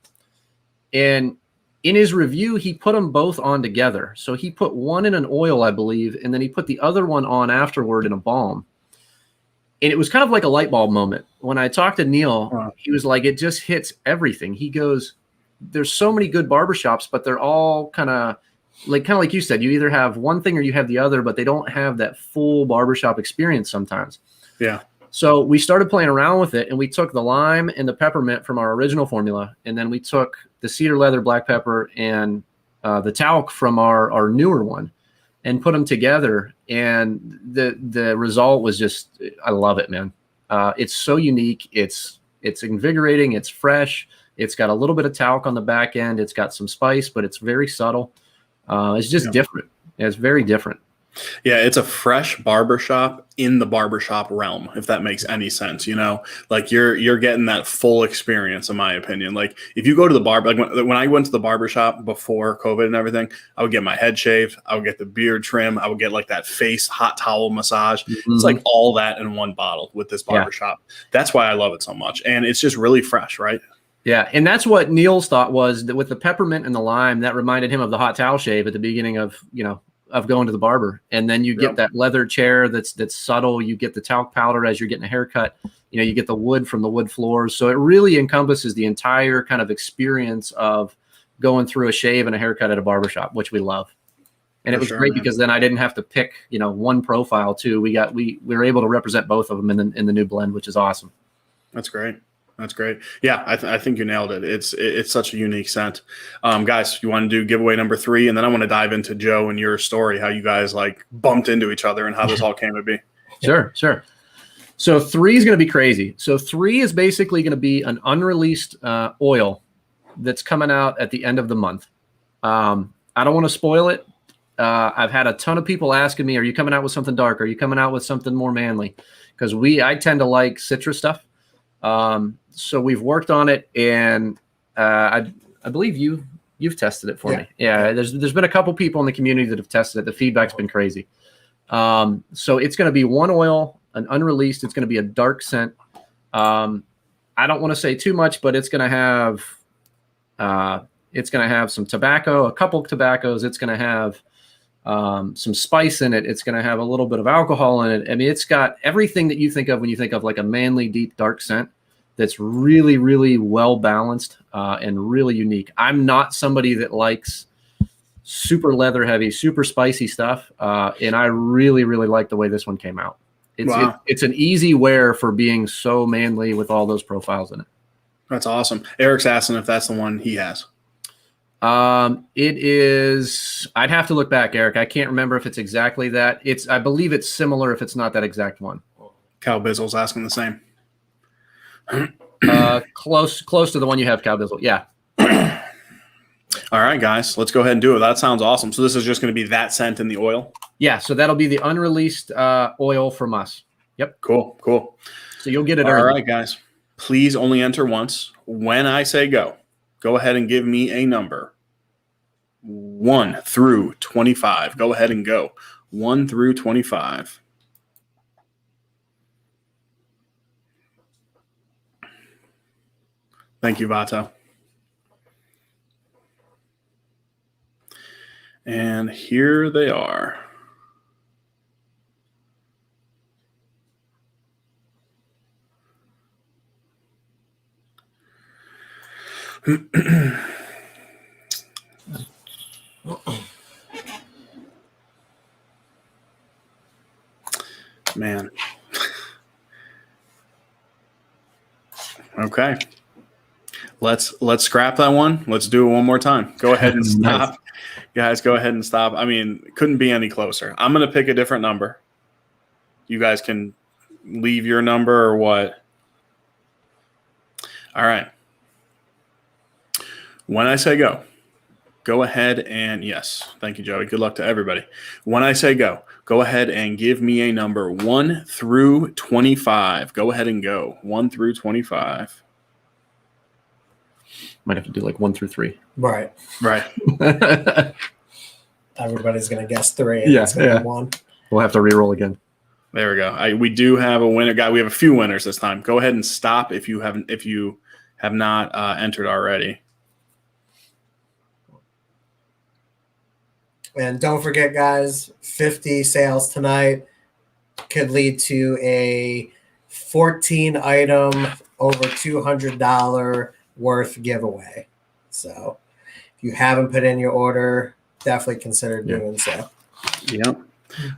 And in his review, he put them both on together. So he put one in an oil, I believe, and then he put the other one on afterward in a balm. And it was kind of like a light bulb moment. When I talked to Neil, he was like, it just hits everything. He goes, there's so many good barbershops, but they're all kind of like you said, you either have one thing or you have the other, but they don't have that full barbershop experience sometimes. Yeah. So we started playing around with it, and we took the lime and the peppermint from our original formula, and then we took the cedar leather, black pepper, and the talc from our newer one, and put them together. And the result was just, I love it, man. It's so unique. It's invigorating. It's fresh. It's got a little bit of talc on the back end. It's got some spice, but it's very subtle. It's just different. It's very different. Yeah, it's a fresh barbershop in the barbershop realm, if that makes any sense. Like you're getting that full experience, in my opinion. Like if you go to the barber, like when I went to the barbershop before COVID and everything, I would get my head shaved, I would get the beard trim, I would get like that face hot towel massage. It's like all that in one bottle with this barbershop. That's why I love it so much. And it's just really fresh, right? Yeah, and that's what Neil's thought was, that with the peppermint and the lime, that reminded him of the hot towel shave at the beginning of going to the barber. And then you get that leather chair that's subtle. You get the talc powder as you're getting a haircut. You get the wood from the wood floors. So it really encompasses the entire kind of experience of going through a shave and a haircut at a barbershop, which we love. And it was great because then I didn't have to pick, one profile too. We were able to represent both of them in the new blend, which is awesome. That's great. That's great. Yeah, I think you nailed it. It's such a unique scent. Guys, you want to do giveaway number 3, and then I want to dive into Joe and your story, how you guys like bumped into each other and how this all came to be. Sure. So 3 is going to be crazy. So 3 is basically going to be an unreleased oil that's coming out at the end of the month. I don't want to spoil it. I've had a ton of people asking me, are you coming out with something dark? Are you coming out with something more manly? Because I tend to like citrus stuff. So we've worked on it, and I believe you've tested it for me. Yeah, there's been a couple people in the community that have tested it. The feedback's been crazy. So it's going to be one oil, an unreleased. It's going to be a dark scent. I don't want to say too much, but it's going to have some tobacco, a couple of tobaccos. It's going to have some spice in it. It's going to have a little bit of alcohol in it. I mean, it's got everything that you think of when you think of like a manly, deep, dark scent that's really, really well balanced and really unique. I'm not somebody that likes super leather heavy, super spicy stuff. And I really, really like the way this one came out. It's an easy wear for being so manly with all those profiles in it. That's awesome. Eric's asking if that's the one he has. It is, I'd have to look back, Eric. I can't remember if it's exactly that. I believe it's similar if it's not that exact one. Cal Bizzle's asking the same. Close to the one you have, Cal Bizzle. Yeah. All right, guys, let's go ahead and do it. That sounds awesome. So this is just going to be that scent in the oil? Yeah. So that'll be the unreleased, oil from us. Yep. Cool. So you'll get it early. early. All right, guys, please only enter once. When I say go ahead and give me a number 1 through 25. Go ahead and go 1 through 25. Thank you, Vato. And here they are. Man. Okay. Let's scrap that one. Let's do it one more time. Go ahead and stop. Nice. Guys, go ahead and stop. I mean, couldn't be any closer. I'm going to pick a different number. You guys can leave your number or what. All right. When I say go ahead and yes. Thank you, Joey. Good luck to everybody. When I say go ahead and give me a number 1 through 25. Go ahead and go 1 through 25. Might have to do like 1 through 3. Right. Everybody's going to guess 3. And it's going to be 1. We'll have to re-roll again. There we go. We do have a winner, guy. We have a few winners this time. Go ahead and stop if you have not entered already. And don't forget, guys, 50 sales tonight could lead to a 14-item, over $200 worth giveaway. So if you haven't put in your order, definitely consider doing so. Yep.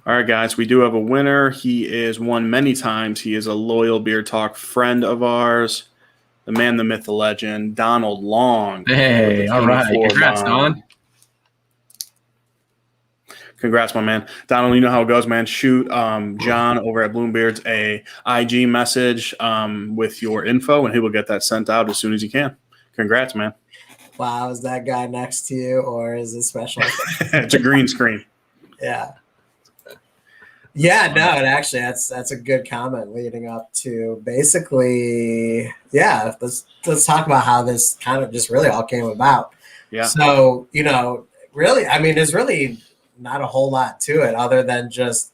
All right, guys, we do have a winner. He is won many times. He is a loyal Beard Talk friend of ours, the man, the myth, the legend, Donald Long. Hey, all right. Congrats, Don. Congrats, my man. Donald, you know how it goes, man. Shoot John over at Bloombeards a IG message with your info, and he will get that sent out as soon as he can. Congrats, man. Wow, is that guy next to you, or is it special? It's a green screen. Yeah. Yeah, no, and actually that's a good comment leading up to basically, yeah, let's talk about how this kind of just really all came about. Yeah. So, really, I mean, there's really not a whole lot to it other than just,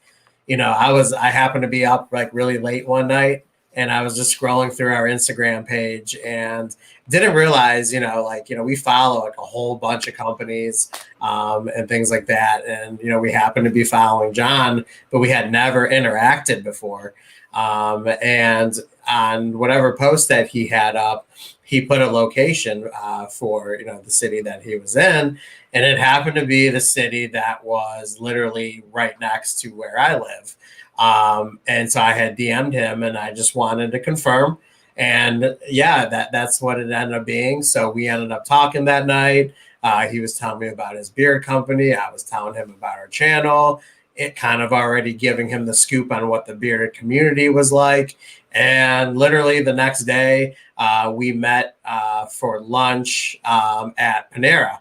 I happened to be up like really late one night and I was just scrolling through our Instagram page and didn't realize, we follow like a whole bunch of companies and things like that. And, we happened to be following John, but we had never interacted before. And on whatever post that he had up, he put a location for, the city that he was in. And it happened to be the city that was literally right next to where I live. And so I had DM'd him and I just wanted to confirm. And yeah, that's what it ended up being. So we ended up talking that night. He was telling me about his beard company. I was telling him about our channel. It kind of already giving him the scoop on what the bearded community was like. And literally the next day, we met for lunch at Panera.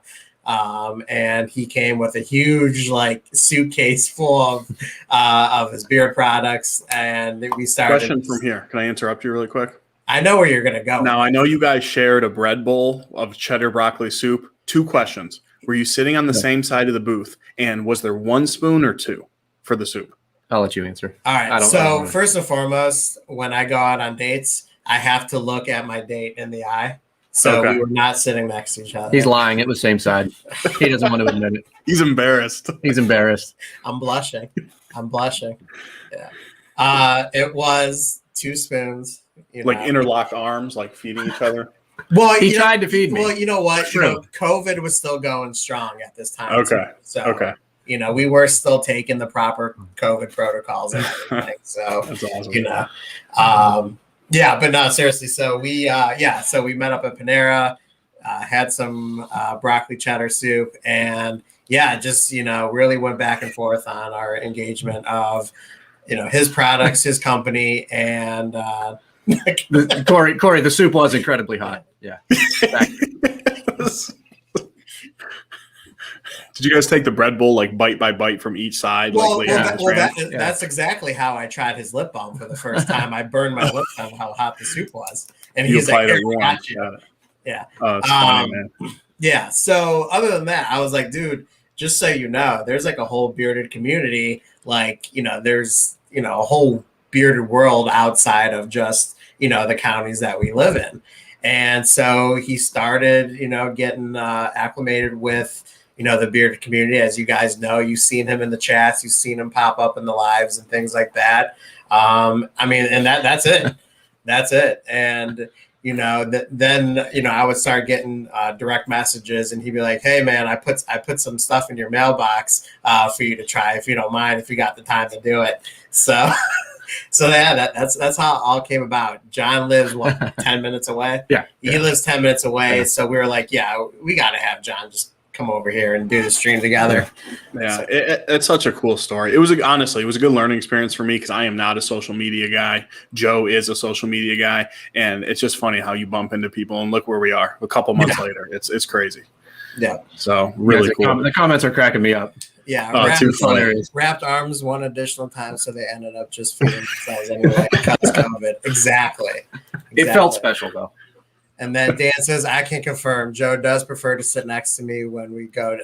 And he came with a huge suitcase full of his beard products. And we started. Question from here. Can I interrupt you really quick? I know where you're going to go. Now, I know you guys shared a bread bowl of cheddar broccoli soup. 2 questions. Were you sitting on the same side of the booth? And was there 1 spoon or 2 for the soup? I'll let you answer. All right. So first and foremost, when I go out on dates, I have to look at my date in the eye. So we were not sitting next to each other. He's lying. It was same side. He doesn't want to admit it. He's embarrassed. He's embarrassed. I'm blushing. Yeah. It was 2 spoons. Interlocked arms, like feeding each other. Well, he tried to feed me. Well, you know what? True. COVID was still going strong at this time. Okay. So, we were still taking the proper COVID protocols and everything. So, that's awesome. Yeah, but no, seriously. So we met up at Panera, had some broccoli cheddar soup, and just really went back and forth on our engagement of his products, his company, and Corey, the soup was incredibly hot. Yeah. Did you guys take the bread bowl bite by bite from each side? That's exactly how I tried his lip balm for the first time. I burned my lips on how hot the soup was, and he's like, "Got you." Yeah. Oh, it's funny, man. Yeah. So other than that, I was like, dude, just so you know, there's a whole bearded community. There's a whole bearded world outside of just the counties that we live in. And so he started getting acclimated with the bearded community. As you guys know, you've seen him in the chats, you've seen him pop up in the lives and things like that. And that's it. And then I would start getting direct messages, and he'd be like, "Hey man, I put some stuff in your mailbox for you to try if you don't mind, if you got the time to do it." So that's how it all came about. John lives 10 minutes away. Yeah, he lives 10 minutes away. Yeah. So we were like, we got to have John just come over here and do the stream together. Yeah, it's such a cool story. It was honestly, it was a good learning experience for me because I am not a social media guy. Joe is a social media guy, and it's just funny how you bump into people and look where we are a couple months later. It's crazy. Yeah. So really cool. The comments are cracking me up. Yeah, wrapped arms 1 additional time, so they ended up just feeding themselves anyway because of COVID. Exactly. It felt special though. And then Dan says, I can confirm Joe does prefer to sit next to me when we go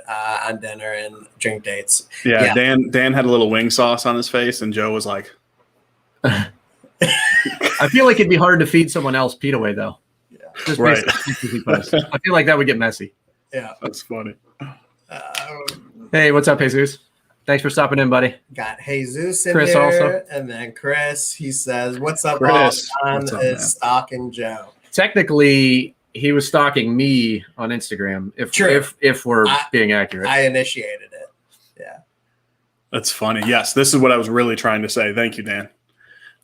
on dinner and drink dates. Yeah. Dan had a little wing sauce on his face, and Joe was like, I feel like it'd be hard to feed someone else Pete away though. Yeah. Just right. I feel like that would get messy. Yeah. That's funny. Hey, what's up, Jesus? Thanks for stopping in, buddy. Got Jesus in Chris there, also. And then Chris, he says, "What's up, Chris? John is stalking Joe." Technically, he was stalking me on Instagram. If we're being accurate, I initiated it. Yeah, that's funny. Yes, this is what I was really trying to say. Thank you, Dan.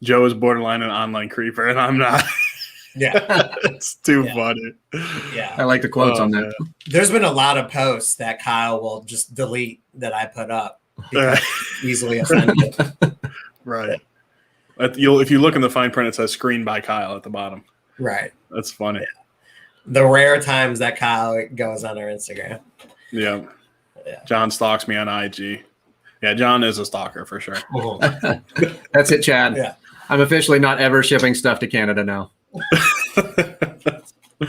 Joe is borderline an online creeper, and I'm not. Yeah, it's too funny. Yeah, I like the quotes on that. Man. There's been a lot of posts that Kyle will just delete that I put up because easily offended. Right. If you look in the fine print, it says "screened by Kyle" at the bottom. Right. That's funny. Yeah. The rare times that Kyle goes on our Instagram. Yeah. John stalks me on IG. Yeah, John is a stalker for sure. That's it, Chad. Yeah. I'm officially not ever shipping stuff to Canada now.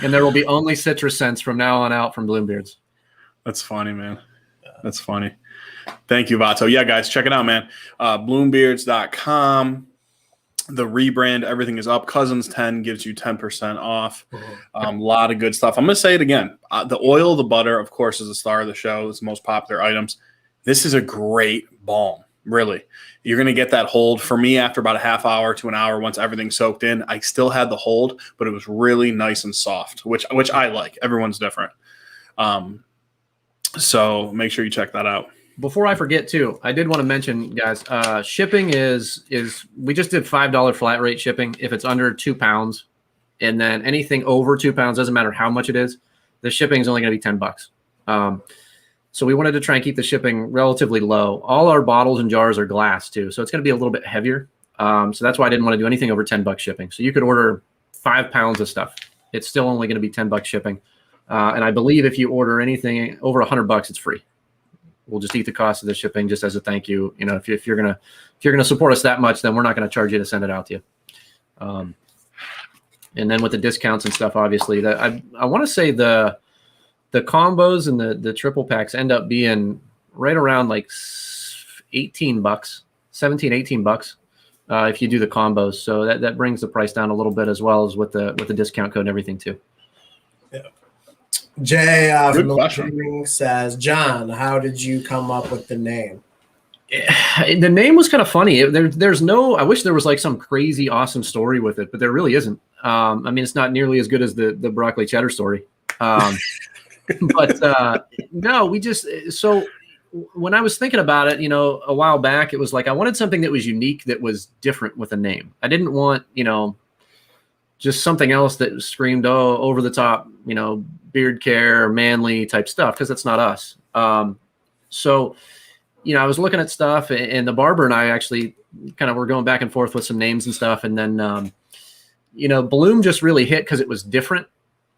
And there will be only citrus scents from now on out from Bloombeards. That's funny, man. That's funny. Thank you, Vato. Yeah, guys, check it out, man. Bloombeards.com. The rebrand, everything is up. Cousins 10 gives you 10% off. A lot of good stuff. I'm going to say it again. The oil, the butter, of course, is the star of the show. It's the most popular items. This is a great balm, really. You're going to get that hold. For me, after about a half hour to an hour, once everything's soaked in, I still had the hold, but it was really nice and soft, which I like. Everyone's different. So make sure you check that out. Before I forget, too, I did want to mention, guys, shipping is we just did $5 flat rate shipping if it's under 2 pounds, and then anything over 2 pounds, doesn't matter how much it is, the shipping is only going to be $10. So we wanted to try and keep the shipping relatively low. All our bottles and jars are glass, too, so it's going to be a little bit heavier. So that's why I didn't want to do anything over $10 shipping. So you could order 5 pounds of stuff. It's still only going to be $10 shipping. And I believe if you order anything over $100, it's free. We'll just eat the cost of the shipping just as a thank you. You know, if you're gonna support us that much, then we're not gonna charge you to send it out to you. And then with the discounts and stuff, obviously, that I want to say the combos and the triple packs end up being right around like $18, $17-18 if you do the combos. So that brings the price down a little bit as well as with the discount code and everything too. Yeah. Jay from the Gaming says, John, how did you come up with the name? The name was kind of funny. There's no, I wish there was like some crazy awesome story with it, but there really isn't. I mean, it's not nearly as good as the broccoli cheddar story. But no, we just, so when I was thinking about it, you know, a while back, it was like I wanted something that was unique, that was different with a name. I didn't want, you know, just something else that screamed, oh, over the top, you know, beard care or manly type stuff, because that's not us. So, you know, I was looking at stuff, and the barber and I actually kind of were going back and forth with some names and stuff. And then, you know, Bloom just really hit because it was different.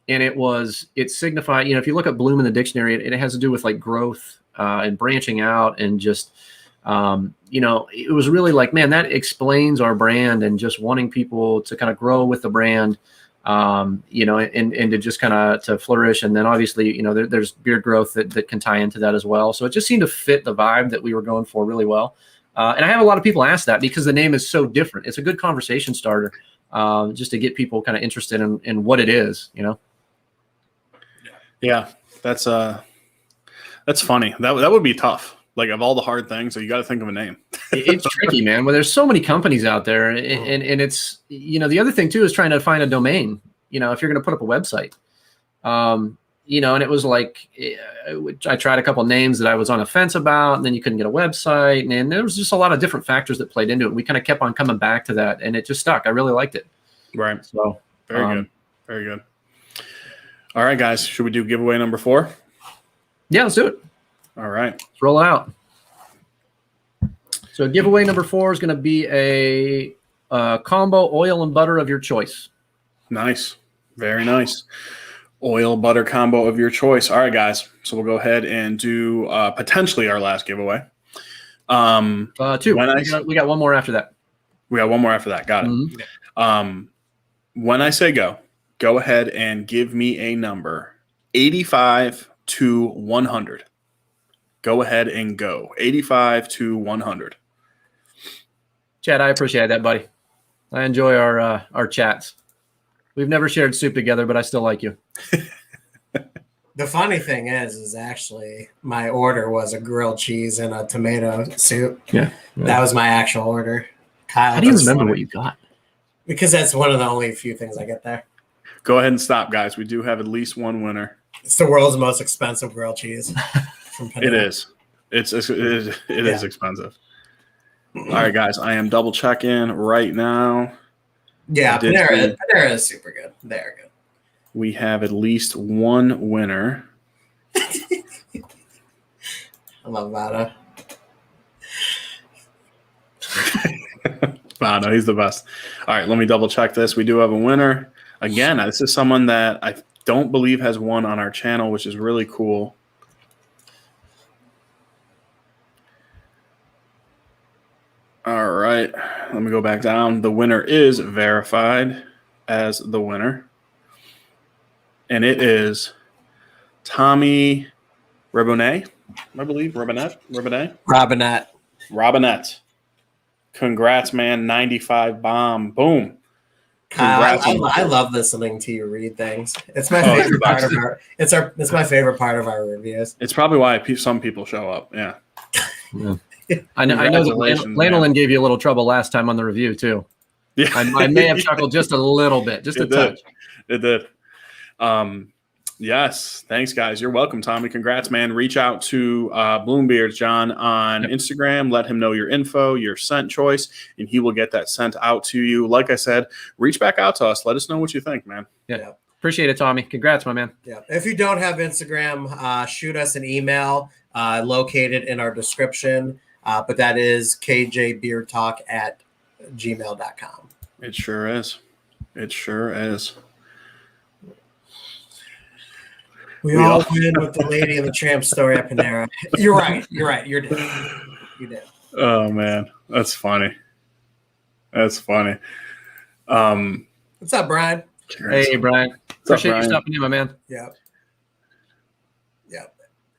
And it signified, you know, if you look at Bloom in the dictionary, it has to do with like growth and branching out and just, you know, it was really like, man, that explains our brand and just wanting people to kind of grow with the brand, you know, and to just kind of to flourish. And then obviously, you know, there's beard growth that can tie into that as well. So it just seemed to fit the vibe that we were going for really well. And I have a lot of people ask that because the name is so different. It's a good conversation starter, just to get people kind of interested in what it is, you know? Yeah, that's funny. That would be tough. Like, of all the hard things, so you got to think of a name. It's tricky, man. Well, there's so many companies out there, and it's, you know, the other thing too is trying to find a domain. You know, if you're going to put up a website, you know, and it was like I tried a couple names that I was on a fence about, and then you couldn't get a website, and there was just a lot of different factors that played into it. We kind of kept on coming back to that, and it just stuck. I really liked it. Right. So very good. Very good. All right, guys, should we do giveaway number 4? Yeah, let's do it. All right. Let's roll it out. So giveaway number 4 is going to be a combo oil and butter of your choice. Nice. Very nice. Oil butter combo of your choice. All right, guys. So we'll go ahead and do potentially our last giveaway. 2. We got one more after that. We got one more after that. Got it. Mm-hmm. When I say go ahead and give me a number, 85 to 100. Go ahead and go. 85 to 100. Chad, I appreciate that, buddy. I enjoy our chats. We've never shared soup together, but I still like you. The funny thing is actually my order was a grilled cheese and a tomato soup. Yeah. That was my actual order. Kyle, How do you remember what you got? Because that's one of the only few things I get there. Go ahead and stop, guys. We do have at least one winner. It's the world's most expensive grilled cheese. It is. It is expensive. All right, guys. I am double checking right now. Yeah, Panera is super good. They are good. We have at least one winner. I love Vada. Vada, he's the best. All right, let me double check this. We do have a winner. Again, this is someone that I don't believe has won on our channel, which is really cool. All right. Let me go back down. The winner is verified as the winner. And it is Tommy Robinette, I believe. Robinette. Congrats, man. 95 bomb. Boom. Congrats. I love listening to you read things. It's my favorite part of our. It's my favorite part of our reviews. It's probably why some people show up. Yeah. I know that Lanolin gave you a little trouble last time on the review too. Yeah. I may have chuckled just a little bit, just a touch. It did. Yes. Thanks, guys. You're welcome, Tommy. Congrats, man. Reach out to Bloombeards John on Instagram. Let him know your info, your scent choice, and he will get that sent out to you. Like I said, reach back out to us. Let us know what you think, man. Yeah. Appreciate it, Tommy. Congrats, my man. Yeah. If you don't have Instagram, shoot us an email located in our description. But that is kjbeardtalk@gmail.com. It sure is. It sure is. We all win with the Lady and the Tramp story at Panera. You're right. You did. Oh, man. That's funny. What's up, Brian? Hey, Brian. Appreciate you stopping in, my man.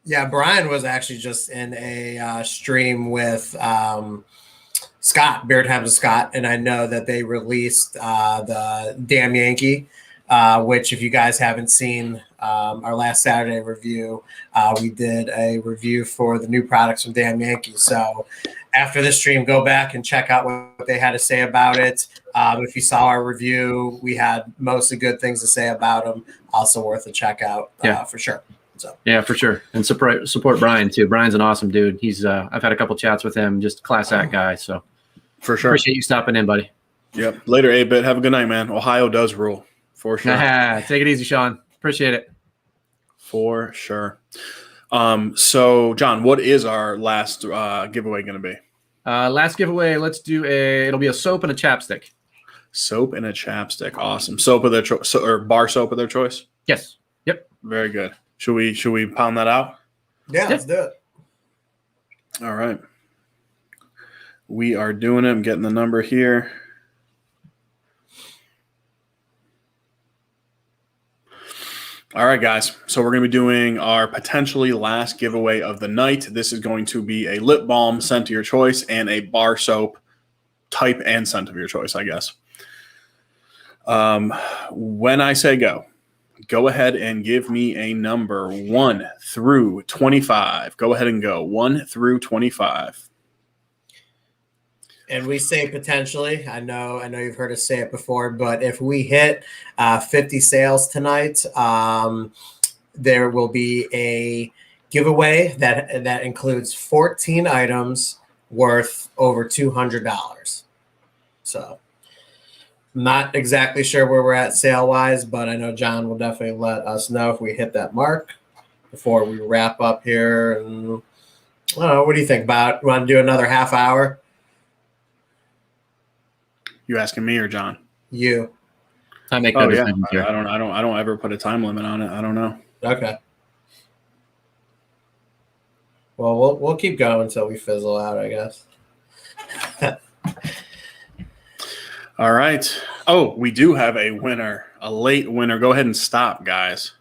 Yeah, Brian was actually just in a stream with Scott, Beard Habs of Scott, and I know that they released the Damn Yankee, which if you guys haven't seen our last Saturday review, we did a review for the new products from Damn Yankee. So after this stream, go back and check out what they had to say about it. If you saw our review, we had mostly good things to say about them. Also worth a check out for sure. So. Yeah, for sure. And support Brian too. Brian's an awesome dude. He's I've had a couple chats with him, just class act guy. So for sure. Appreciate you stopping in, buddy. Yep. Later, 8-Bit. Have a good night, man. Ohio does rule. For sure. Take it easy, Sean. Appreciate it. For sure. So John, what is our last giveaway going to be? Last giveaway, it'll be a soap and a chapstick. Soap and a chapstick. Awesome. Soap of their choice, or bar soap of their choice? Yes. Yep. Very good. Should we pound that out? Yeah, let's do it. All right. We are doing it. I'm getting the number here. All right, guys. So we're going to be doing our potentially last giveaway of the night. This is going to be a lip balm scent of your choice and a bar soap type and scent of your choice, I guess. When I say go ahead and give me a number 1 through 25. Go ahead and go 1 through 25. And we say potentially. I know you've heard us say it before, but if we hit 50 sales tonight, there will be a giveaway that includes 14 items worth over $200. So not exactly sure where we're at sale-wise, but I know John will definitely let us know if we hit that mark before we wrap up here. And I don't know, what do you think about? Want to do another half hour? You asking me or John? You. I make no decisions here. I don't ever put a time limit on it. I don't know. Okay. Well, we'll keep going until we fizzle out, I guess. All right. Oh, we do have a winner, a late winner. Go ahead and stop, guys.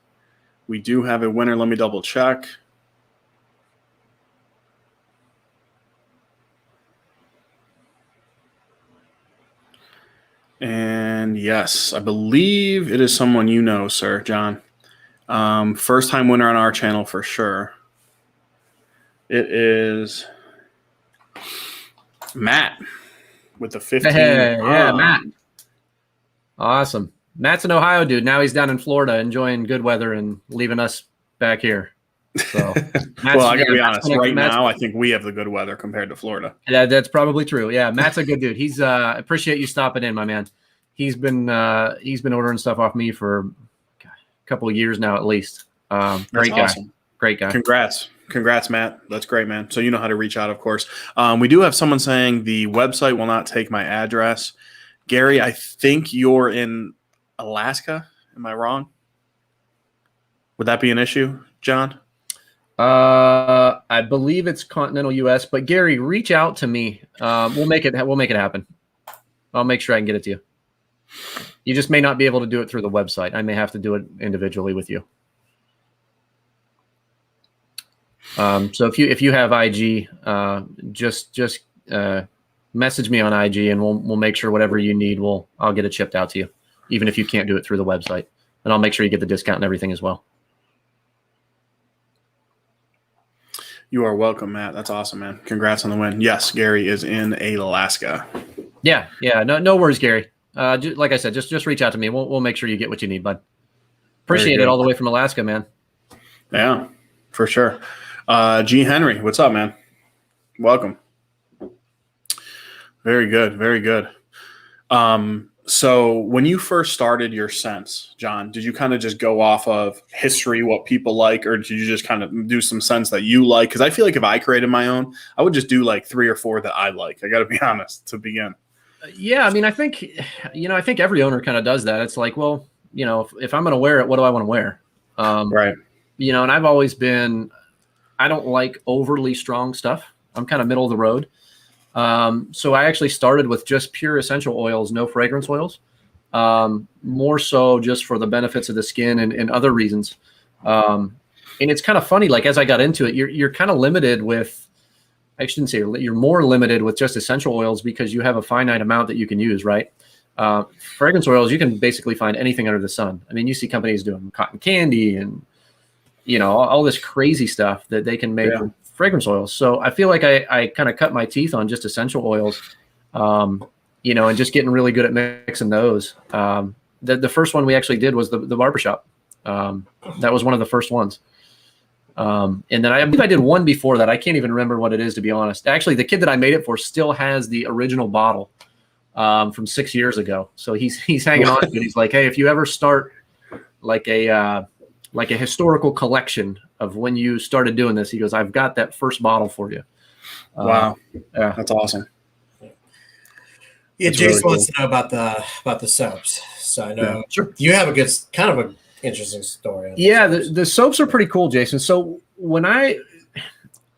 We do have a winner. Let me double check. And yes, I believe it is someone you know, sir, John. First time winner on our channel for sure. It is Matt with the 15. Hey, yeah, Matt. Awesome. Matt's an Ohio dude. Now he's down in Florida enjoying good weather and leaving us back here. So, well, I got to be honest. Right now, I think we have the good weather compared to Florida. Yeah, that's probably true. Yeah, Matt's a good dude. He's appreciate you stopping in, my man. He's been ordering stuff off me for a couple of years now, at least. Great guy. Awesome. Great guy. Congrats, Matt. That's great, man. So you know how to reach out, of course. We do have someone saying the website will not take my address. Gary, I think you're in Alaska. Am I wrong? Would that be an issue, John? I believe it's continental U.S. But Gary, reach out to me. We'll make it happen. I'll make sure I can get it to you. You just may not be able to do it through the website. I may have to do it individually with you. So if you have IG, just message me on IG, and we'll make sure whatever you need, I'll get it shipped out to you, even if you can't do it through the website, and I'll make sure you get the discount and everything as well. You are welcome, Matt. That's awesome, man. Congrats on the win. Yes, Gary is in Alaska. Yeah. No worries, Gary. Like I said, just reach out to me. We'll make sure you get what you need, bud. Appreciate it all the way from Alaska, man. Yeah, for sure. G. Henry, what's up, man? Welcome. Very good. Very good. So when you first started your scents, John, did you kind of just go off of history, what people like, or did you just kind of do some scents that you like? Because I feel like if I created my own, I would just do like 3 or 4 that I like. I got to be honest to begin. Yeah, I mean, I think every owner kind of does that. It's like, well, if I'm going to wear it, what do I want to wear? Right. And I've always been, I don't like overly strong stuff. I'm kind of middle of the road. So I actually started with just pure essential oils, no fragrance oils, more so just for the benefits of the skin and other reasons. And it's kind of funny, like as I got into it, you're kind of limited with, I shouldn't say you're more limited with just essential oils because you have a finite amount that you can use, right? Fragrance oils, you can basically find anything under the sun. I mean, you see companies doing cotton candy and, all this crazy stuff that they can make with fragrance oils. So I feel like I kind of cut my teeth on just essential oils, and just getting really good at mixing those. The first one we actually did was the barbershop. That was one of the first ones. And then I believe I did one before that. I can't even remember what it is, to be honest. Actually, the kid that I made it for still has the original bottle from 6 years ago. So he's hanging on to it. He's like, hey, if you ever start like a historical collection of when you started doing this, he goes, I've got that first bottle for you. Wow. Yeah, that's awesome. Yeah, that's Jason really cool. wants to know about the soaps. So I know sure. You have a good, kind of an interesting story. Yeah, the soaps are pretty cool, Jason. So when I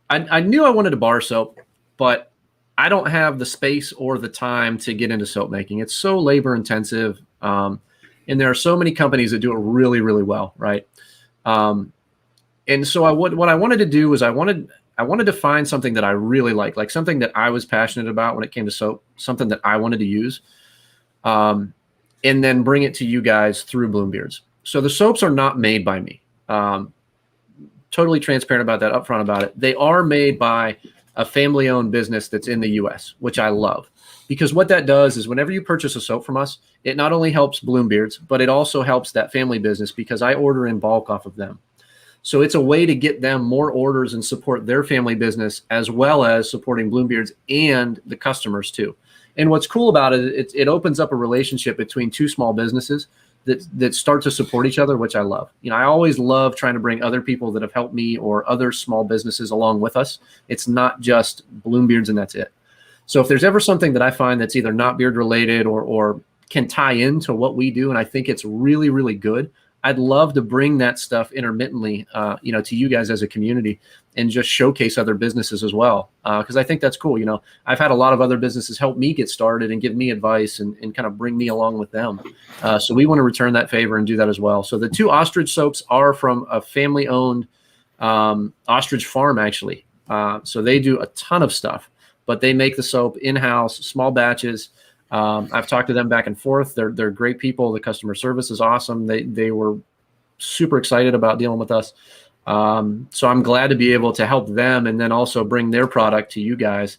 knew I wanted a bar soap, but I don't have the space or the time to get into soap making. It's so labor intensive. And there are so many companies that do it really, really well, right? And so what I wanted to do was I wanted to find something that I really like something that I was passionate about when it came to soap, something that I wanted to use, and then bring it to you guys through Bloombeards. So the soaps are not made by me. Totally transparent about that, upfront about it. They are made by a family-owned business that's in the U.S., which I love. Because what that does is whenever you purchase a soap from us, it not only helps Bloombeards, but it also helps that family business because I order in bulk off of them. So it's a way to get them more orders and support their family business as well as supporting Bloombeards and the customers too. And what's cool about it, it opens up a relationship between two small businesses that start to support each other, which I love. I always love trying to bring other people that have helped me or other small businesses along with us. It's not just Bloombeards and that's it. So if there's ever something that I find that's either not beard related or can tie into what we do, and I think it's really, really good, I'd love to bring that stuff intermittently, to you guys as a community and just showcase other businesses as well. Because I think that's cool. I've had a lot of other businesses help me get started and give me advice and kind of bring me along with them. So we want to return that favor and do that as well. So the 2 Ostrich Soaps are from a family-owned ostrich farm, actually. So they do a ton of stuff, but they make the soap in-house, small batches. I've talked to them back and forth. They're great people. The customer service is awesome. They were super excited about dealing with us. So I'm glad to be able to help them and then also bring their product to you guys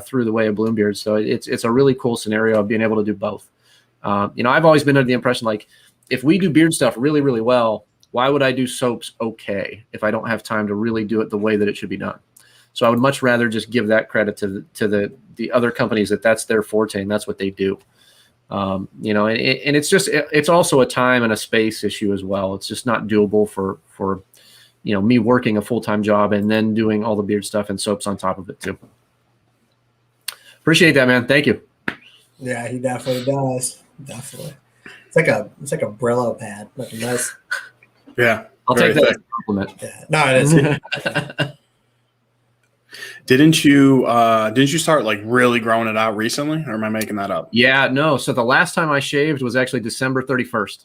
through the way of Bloombeards. So it's a really cool scenario of being able to do both. I've always been under the impression, like, if we do beard stuff really, really well, why would I do soaps okay if I don't have time to really do it the way that it should be done? So I would much rather just give that credit to the other companies that's their forte and that's what they do. And it's also a time and a space issue as well. It's just not doable for me working a full-time job and then doing all the beard stuff and soaps on top of it too. Appreciate that, man. Thank you. Yeah, he definitely does. Definitely. It's like a Brillo pad. Looking nice. Yeah. I'll Very take that thick. as a compliment. Yeah. No, it is. Didn't you start like really growing it out recently, or am I making that up? Yeah, no. So the last time I shaved was actually December 31st.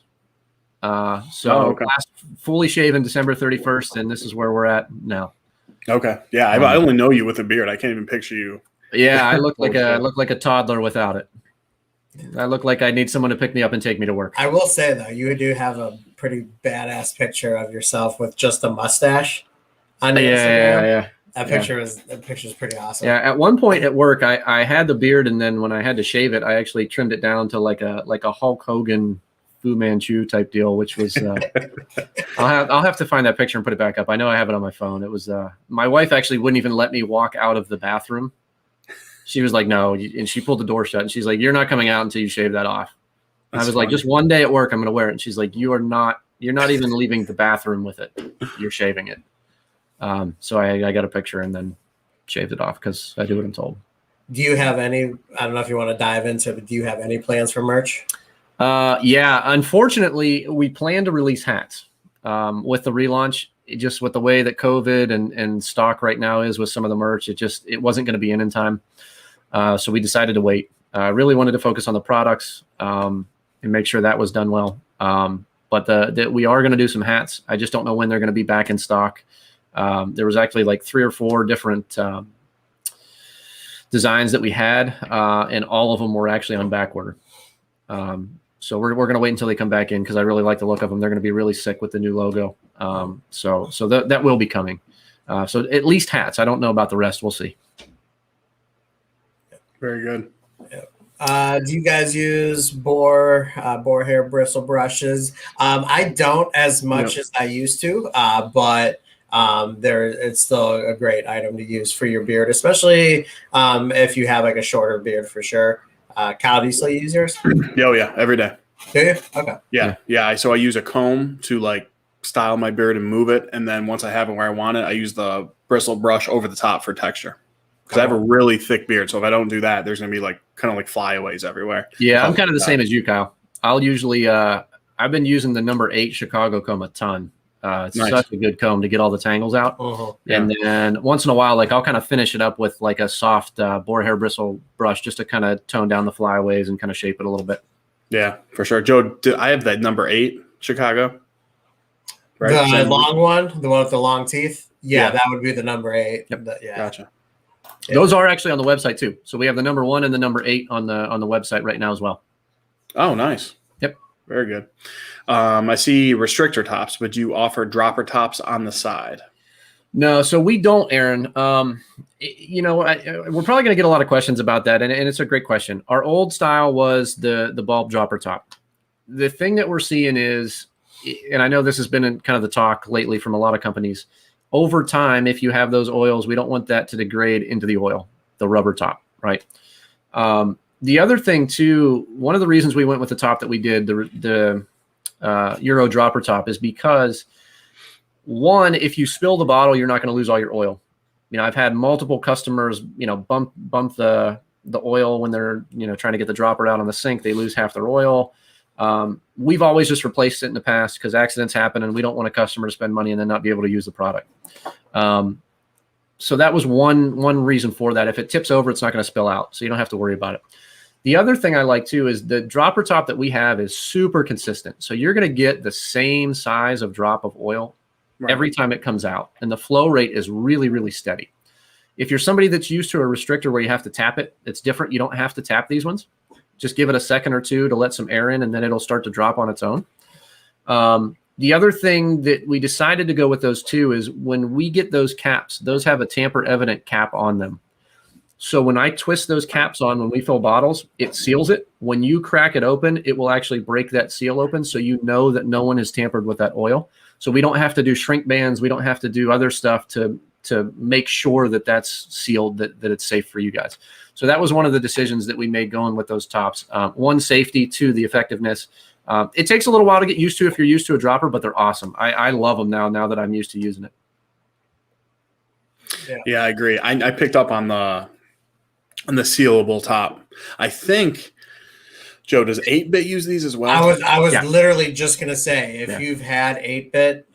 Last fully shaven December 31st, and this is where we're at now. Okay. Yeah, I only know you with a beard. I can't even picture you. Yeah, I look like a toddler without it. I look like I need someone to pick me up and take me to work. I will say though, you do have a pretty badass picture of yourself with just a mustache on your Instagram. Yeah. That picture is pretty awesome. Yeah, at one point at work, I had the beard, and then when I had to shave it, I actually trimmed it down to like a Hulk Hogan, Fu Manchu type deal, which was I'll have to find that picture and put it back up. I know I have it on my phone. It was my wife actually wouldn't even let me walk out of the bathroom. She was like, no, and she pulled the door shut, and she's like, you're not coming out until you shave that off. I was like, just one day at work, I'm going to wear it. And she's like, you're not even leaving the bathroom with it. You're shaving it. So I got a picture and then shaved it off because I do what I'm told. Do you have any, I don't know if you want to dive into it, but do you have any plans for merch? Yeah, unfortunately, we plan to release hats with the relaunch. Just with the way that COVID and stock right now is with some of the merch, it wasn't going to be in time. So we decided to wait. I really wanted to focus on the products and make sure that was done well. But we are going to do some hats. I just don't know when they're going to be back in stock. There was actually like 3 or 4 different designs that we had, and all of them were actually on back order. So we're going to wait until they come back in because I really like the look of them. They're going to be really sick with the new logo. So that will be coming. So at least hats. I don't know about the rest. We'll see. Very good. Do you guys use Boar hair bristle brushes? I don't as much as I used to, but it's still a great item to use for your beard, especially if you have like a shorter beard for sure. Kyle, do you still use yours? Oh yeah, every day. Do you? Okay. Yeah. So I use a comb to like style my beard and move it, and then once I have it where I want it, I use the bristle brush over the top for texture. Because I have a really thick beard, so if I don't do that, there's gonna be like kind of like flyaways everywhere. Yeah, I'm kind of the same as you, Kyle. I'll usually I've been using the number 8 Chicago comb a ton. It's such a good comb to get all the tangles out. And then once in a while, like I'll kind of finish it up with like a soft boar hair bristle brush just to kind of tone down the flyaways and kind of shape it a little bit. Yeah, for sure. Joe, I have that number 8 Chicago. Right? The long one, the one with the long teeth. Yeah, that would be the number 8. Yep. Gotcha. Yeah. Those are actually on the website too. So we have the number 1 and the number 8 on the website right now as well. Oh, nice. Yep. Very good. I see restrictor tops, but do you offer dropper tops on the side? No, so we don't, Aaron. We're probably going to get a lot of questions about that, and it's a great question. Our old style was the bulb dropper top. The thing that we're seeing is, and I know this has been in kind of the talk lately from a lot of companies, over time, if you have those oils, we don't want that to degrade into the oil, the rubber top, right? The other thing too, one of the reasons we went with the top that we did, the Euro dropper top, is because one, if you spill the bottle, you're not going to lose all your oil. I've had multiple customers, bump the oil when they're, trying to get the dropper out on the sink. They lose half their oil. We've always just replaced it in the past because accidents happen and we don't want a customer to spend money and then not be able to use the product. So that was one reason for that. If it tips over, it's not going to spill out. So you don't have to worry about it. The other thing I like too is the dropper top that we have is super consistent. So you're going to get the same size of drop of oil every time it comes out. And the flow rate is really, really steady. If you're somebody that's used to a restrictor where you have to tap it, it's different. You don't have to tap these ones. Just give it a second or two to let some air in, and then it'll start to drop on its own. The other thing that we decided to go with those two is when we get those caps, those have a tamper evident cap on them. So when I twist those caps on, when we fill bottles, it seals it. When you crack it open, it will actually break that seal open. So you know that no one has tampered with that oil. So we don't have to do shrink bands. We don't have to do other stuff to make sure that that's sealed, that it's safe for you guys. So that was one of the decisions that we made going with those tops. 1, safety, 2, the effectiveness. It takes a little while to get used to if you're used to a dropper, but they're awesome. I love them now that I'm used to using it. Yeah, I agree. I picked up on the sealable top. I think Joe, does 8-Bit use these as well? I was Yeah. literally just gonna say, if Yeah. you've had 8-Bit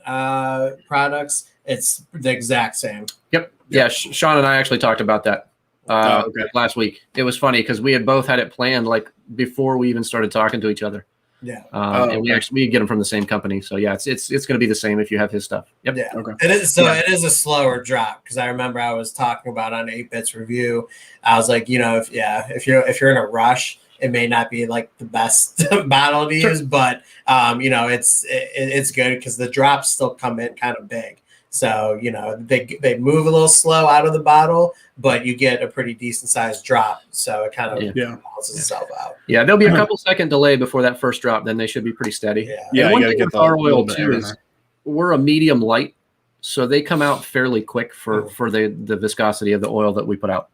products, it's the exact same. Yep. Yeah. Sean and I actually talked about that Okay. last week. It was funny because we had both had it planned like before we even started talking to each other. Yeah. And we get them from the same company. So yeah, it's going to be the same if you have his stuff. Yep. Yeah. Okay. It is. So it is a slower drop, because I remember I was talking about on 8-Bit's review. I was like, if you're in a rush, it may not be like the best bottle to use, but it's good because the drops still come in kind of big. So they move a little slow out of the bottle, but you get a pretty decent sized drop. So it kind of balances itself out. Yeah, there'll be a couple second delay before that first drop. Then they should be pretty steady. Yeah. And one you thing gotta with get our the oil little bit too in is there. we're a medium light, so they come out fairly quick for the viscosity of the oil that we put out.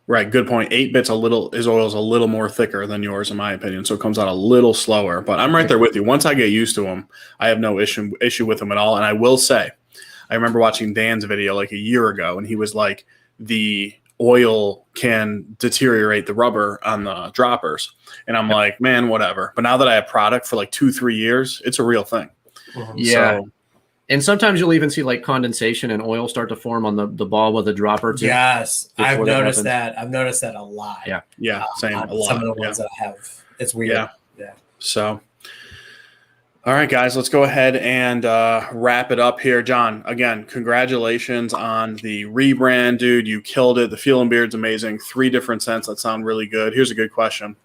Right, good point. 8-Bit's his oil's a little more thicker than yours, in my opinion, so it comes out a little slower. But I'm right there with you. Once I get used to them, I have no issue with them at all. And I will say, I remember watching Dan's video like a year ago, and he was like, the oil can deteriorate the rubber on the droppers, and I'm like, man, whatever. But now that I have product for like 2-3 years, it's a real thing. Yeah. So, And sometimes you'll even see like condensation and oil start to form on the ball with a dropper too. Yes, I've noticed happens. that. I've noticed that a lot. Yeah. same, a lot. Some of the ones that I have. It's weird. Yeah. So, all right, guys, let's go ahead and wrap it up here. John, again, congratulations on the rebrand, dude. You killed it. The Feelin' Beard's amazing. 3 different scents that sound really good. Here's a good question.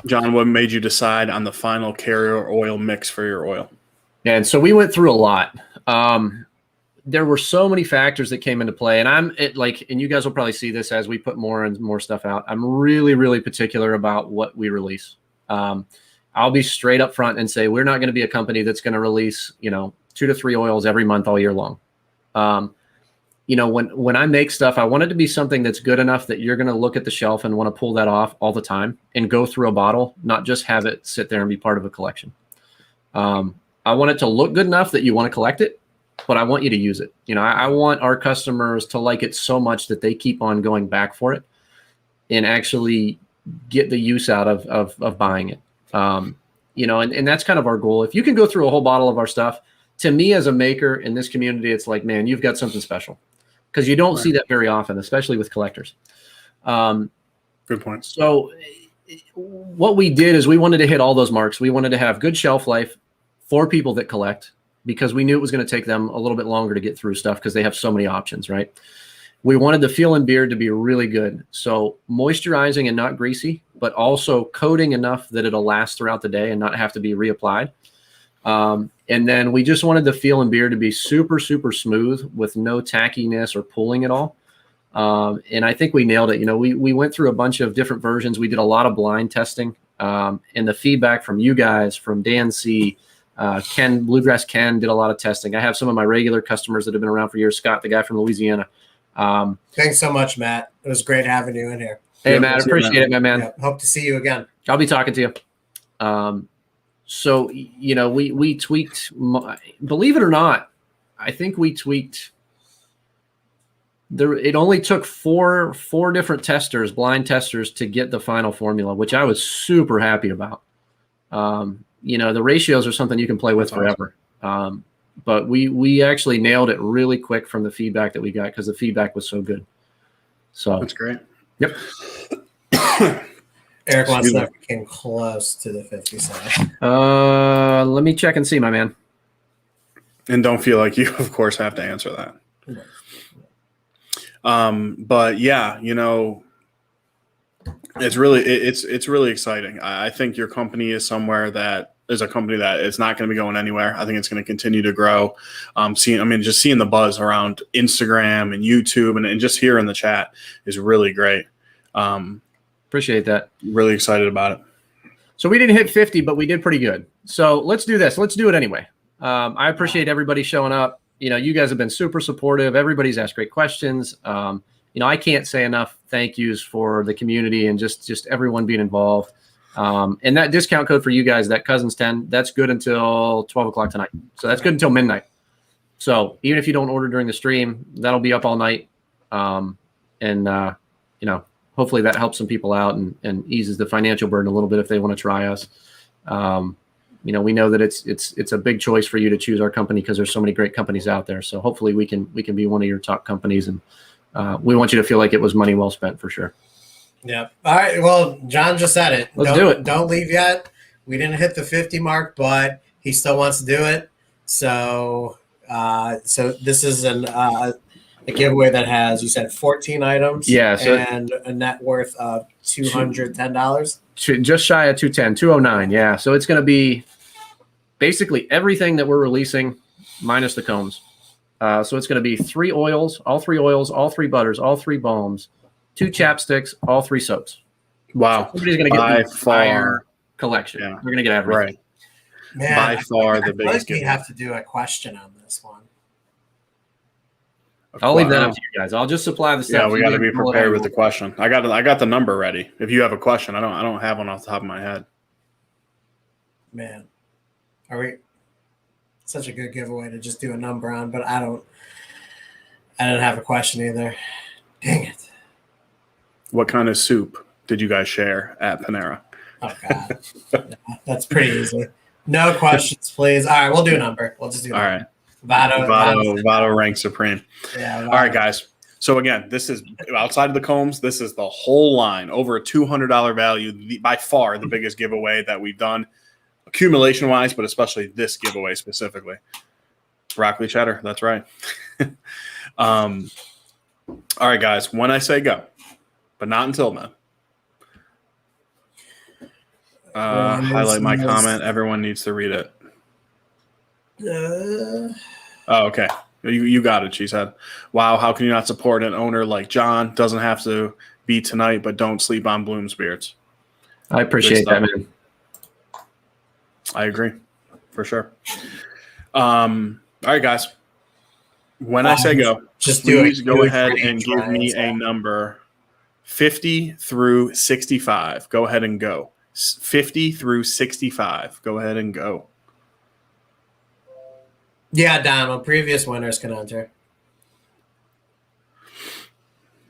John, what made you decide on the final carrier oil mix for your oil? Yeah, and so we went through a lot. There were so many factors that came into play, and and you guys will probably see this as we put more and more stuff out. I'm really, really particular about what we release. I'll be straight up front and say we're not going to be a company that's going to release 2 to 3 oils every month all year long. When I make stuff, I want it to be something that's good enough that you're going to look at the shelf and want to pull that off all the time and go through a bottle, not just have it sit there and be part of a collection. I want it to look good enough that you want to collect it, but I want you to use it. I want our customers to like it so much that they keep on going back for it and actually get the use out of buying it. And that's kind of our goal. If you can go through a whole bottle of our stuff, to me as a maker in this community, it's like, man, you've got something special, because you don't see that very often, especially with collectors. Good point. So what we did is we wanted to hit all those marks. We wanted to have good shelf life for people that collect, because we knew it was going to take them a little bit longer to get through stuff because they have so many options, right? We wanted the Feelin' Beard to be really good. So moisturizing and not greasy, but also coating enough that it'll last throughout the day and not have to be reapplied. And then we just wanted the Feelin' Beard to be super, super smooth with no tackiness or pulling at all. And I think we nailed it. We went through a bunch of different versions. We did a lot of blind testing, and the feedback from you guys, from Dan C., Ken, Bluegrass Ken did a lot of testing. I have some of my regular customers that have been around for years. Scott, the guy from Louisiana. Thanks so much, Matt. It was great having you in here. Hey, Matt, I appreciate it, my man. Yeah, hope to see you again. I'll be talking to you. So, we tweaked, believe it or not, I think we tweaked it only took four different testers, blind testers, to get the final formula, which I was super happy about. The ratios are something you can play with forever. But we actually nailed it really quick from the feedback that we got, because the feedback was so good. So that's great. Yep. Eric wants to know if we came close to the 50 cent. Let me check and see, my man. And don't feel like you, of course, have to answer that. But yeah, it's really exciting. I think your company is somewhere that is a company that is not going to be going anywhere. I think it's going to continue to grow. Just seeing the buzz around Instagram and YouTube and just here in the chat is really great. Appreciate that. Really excited about it. So we didn't hit 50, but we did pretty good. So let's do this. Let's do it anyway. I appreciate everybody showing up. You guys have been super supportive. Everybody's asked great questions. I can't say enough thank yous for the community and just everyone being involved. And that discount code for you guys, that Cousins 10, that's good until 12 o'clock tonight. So that's good until midnight. So even if you don't order during the stream, that'll be up all night. hopefully that helps some people out and eases the financial burden a little bit if they want to try us. We know that it's a big choice for you to choose our company because there's so many great companies out there. So hopefully we can be one of your top companies, and we want you to feel like it was money well spent for sure. Yeah. All right. Well, John just said it. Let's do it. Don't leave yet. We didn't hit the 50 mark, but he still wants to do it. So this is a giveaway that has, you said 14 items. Yeah. So and a net worth of $210. Just shy of 210, 209. Yeah. So it's going to be basically everything that we're releasing minus the combs. So it's going to be 3 oils, all 3 butters, all 3 balms, 2 chapsticks, all 3 soaps. Wow. So somebody's going to get by the far entire collection. Yeah. We're going to get everything. Right. Man, By far the I biggest we giveaway. have to do a question on this one. I'll leave that up to you guys. I'll just supply the stuff. Yeah, we got to be pull it prepared out. with the question. I got the number ready. If you have a question, I don't have one off the top of my head. Man, are we such a good giveaway to just do a number on? But I didn't have a question either. Dang it! What kind of soup did you guys share at Panera? Oh God, yeah, that's pretty easy. No questions, please. All right, we'll do a number. We'll just do. All right. Vado. ranks supreme. Yeah. All right, guys. So again, this is outside of the combs. This is the whole line, over a $200 value. By far the biggest giveaway that we've done, accumulation wise, but especially this giveaway specifically. Broccoli cheddar. That's right. All right, guys. When I say go, but not until then. Highlight my comment. Everyone needs to read it. Oh, okay. You got it, she said. Wow, how can you not support an owner like John? Doesn't have to be tonight, but don't sleep on Bloombeards. I appreciate that, man. I agree, for sure. All right, guys. When I say go, just please go it ahead for and each give round, me so. a number 50 through 65. Go ahead and go. 50 through 65. Go ahead and go. Yeah, Donald. Previous winners can enter.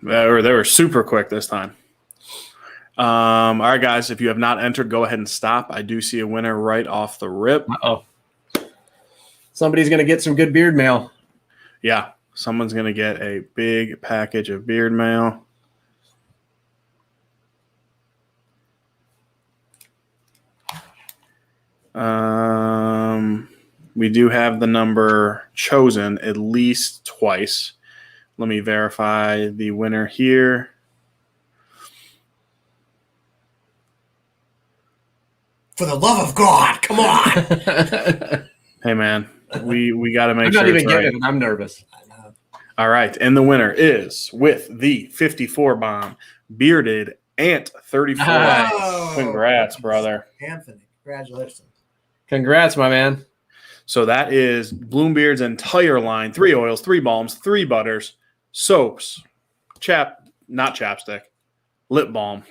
They were super quick this time. All right, guys. If you have not entered, go ahead and stop. I do see a winner right off the rip. Uh-oh. Somebody's going to get some good beard mail. Yeah, someone's going to get a big package of beard mail. We do have the number chosen at least twice. Let me verify the winner here. For the love of God, come on. Hey, man, we got to make I'm sure not even it's right. getting it. I'm nervous. All right, and the winner is with the 54 bomb, bearded Ant 34. Oh, Congrats, brother. Anthony, congratulations. Congrats, my man. So that is Bloombeard's entire line: 3 oils, 3 balms, 3 butters, soaps, not chapstick, lip balm.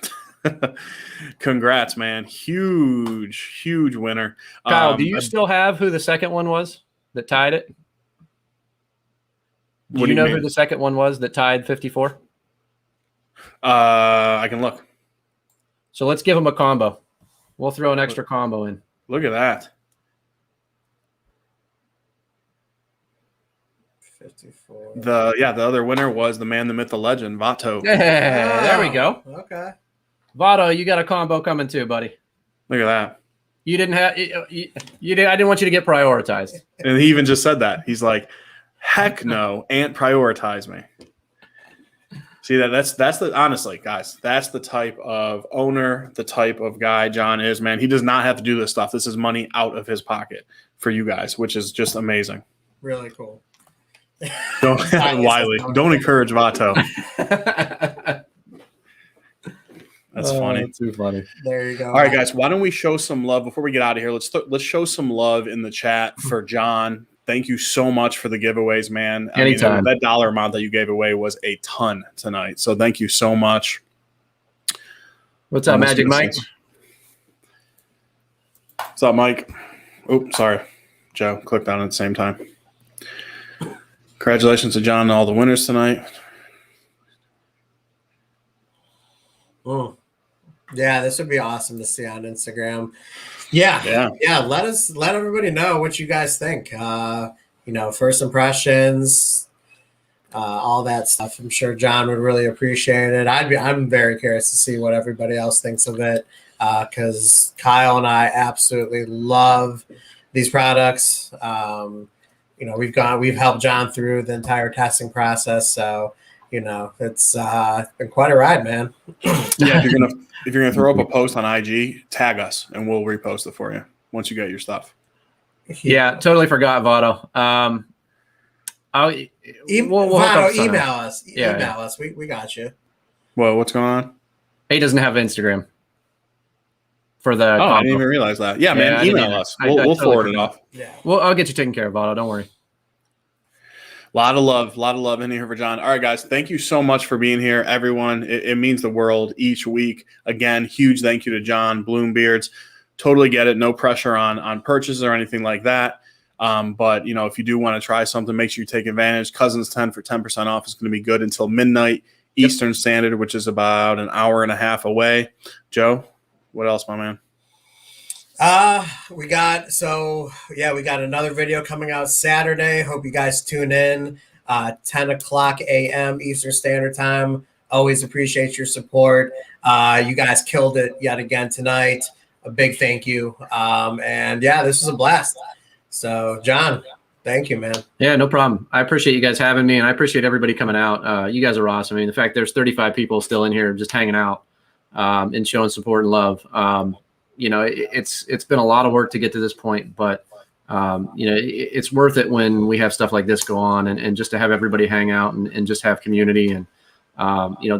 Congrats, man. Huge winner. Kyle, do you still have who the second one was that tied it? Do you know who the second one was that tied 54? I can look. So let's give him a combo. We'll throw an extra combo in. Look at that. 54. The other winner was the man, the myth, the legend, Vato. Yeah, there we go. Okay. Vado, you got a combo coming too, buddy. Look at that. You didn't have you did. I didn't want you to get prioritized. And he even just said that. He's like, heck no, Ant prioritize me. See, that's the honestly, guys, that's the type of owner, the type of guy John is, man. He does not have to do this stuff. This is money out of his pocket for you guys, which is just amazing. Really cool. Don't Wiley, don't encourage Vato. That's funny. Too funny. There you go. All right, guys, why don't we show some love before we get out of here? Let's show some love in the chat for John. Thank you so much for the giveaways, man. Anytime. That dollar amount that you gave away was a ton tonight. So thank you so much. What's up, Magic Mike? What's up, Mike? Oh, sorry. Joe, clicked on it at the same time. Congratulations to John and all the winners tonight. Mm. Yeah, this would be awesome to see on Instagram. Yeah. Let everybody know what you guys think. First impressions, all that stuff. I'm sure John would really appreciate it. I'm very curious to see what everybody else thinks of it, because Kyle and I absolutely love these products. We've helped John through the entire testing process, so it's been quite a ride, man. Yeah, if you're gonna throw up a post on IG, tag us and we'll repost it for you once you get your stuff. Yeah, totally forgot, Votto. Votto, email us. Email us. We got you. Well, what's going on? He doesn't have Instagram for the. I didn't even realize that. Yeah, man, email us. We'll totally forward it off. Yeah. Well, I'll get you taken care of, Votto. Don't worry. A lot of love in here for John. All right, guys, thank you so much for being here, everyone. It means the world each week. Again, huge thank you to John, Bloombeards. Totally get it. No pressure on purchases or anything like that. But, if you do want to try something, make sure you take advantage. Cousins 10 for 10% off is going to be good until midnight Eastern Standard, which is about an hour and a half away. Joe, what else, my man? We got another video coming out Saturday. Hope you guys tune in. 10 o'clock a.m. Eastern Standard Time. Always appreciate your support. You guys killed it yet again tonight. A big thank you. This was a blast. So, John, thank you, man. Yeah, no problem. I appreciate you guys having me, and I appreciate everybody coming out. You guys are awesome. I mean, the fact there's 35 people still in here just hanging out and showing support and love. It's been a lot of work to get to this point, but it's worth it when we have stuff like this go on and just to have everybody hang out and just have community. And,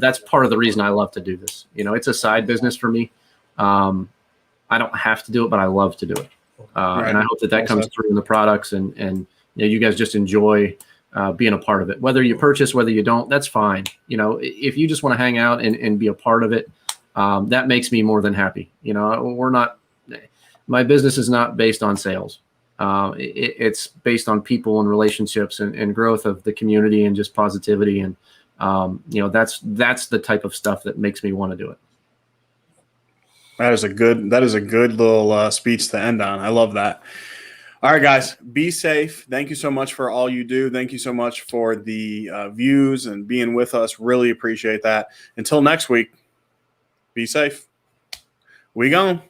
that's part of the reason I love to do this. It's a side business for me. I don't have to do it, but I love to do it. And I hope that comes through in the products and you guys just enjoy being a part of it. Whether you purchase, whether you don't, that's fine. If you just want to hang out and be a part of it, that makes me more than happy. My business is not based on sales. It's based on people and relationships and growth of the community and just positivity. And, that's the type of stuff that makes me want to do it. That is a good little speech to end on. I love that. All right, guys, be safe. Thank you so much for all you do. Thank you so much for the views and being with us. Really appreciate that. Until next week, be safe. We gone.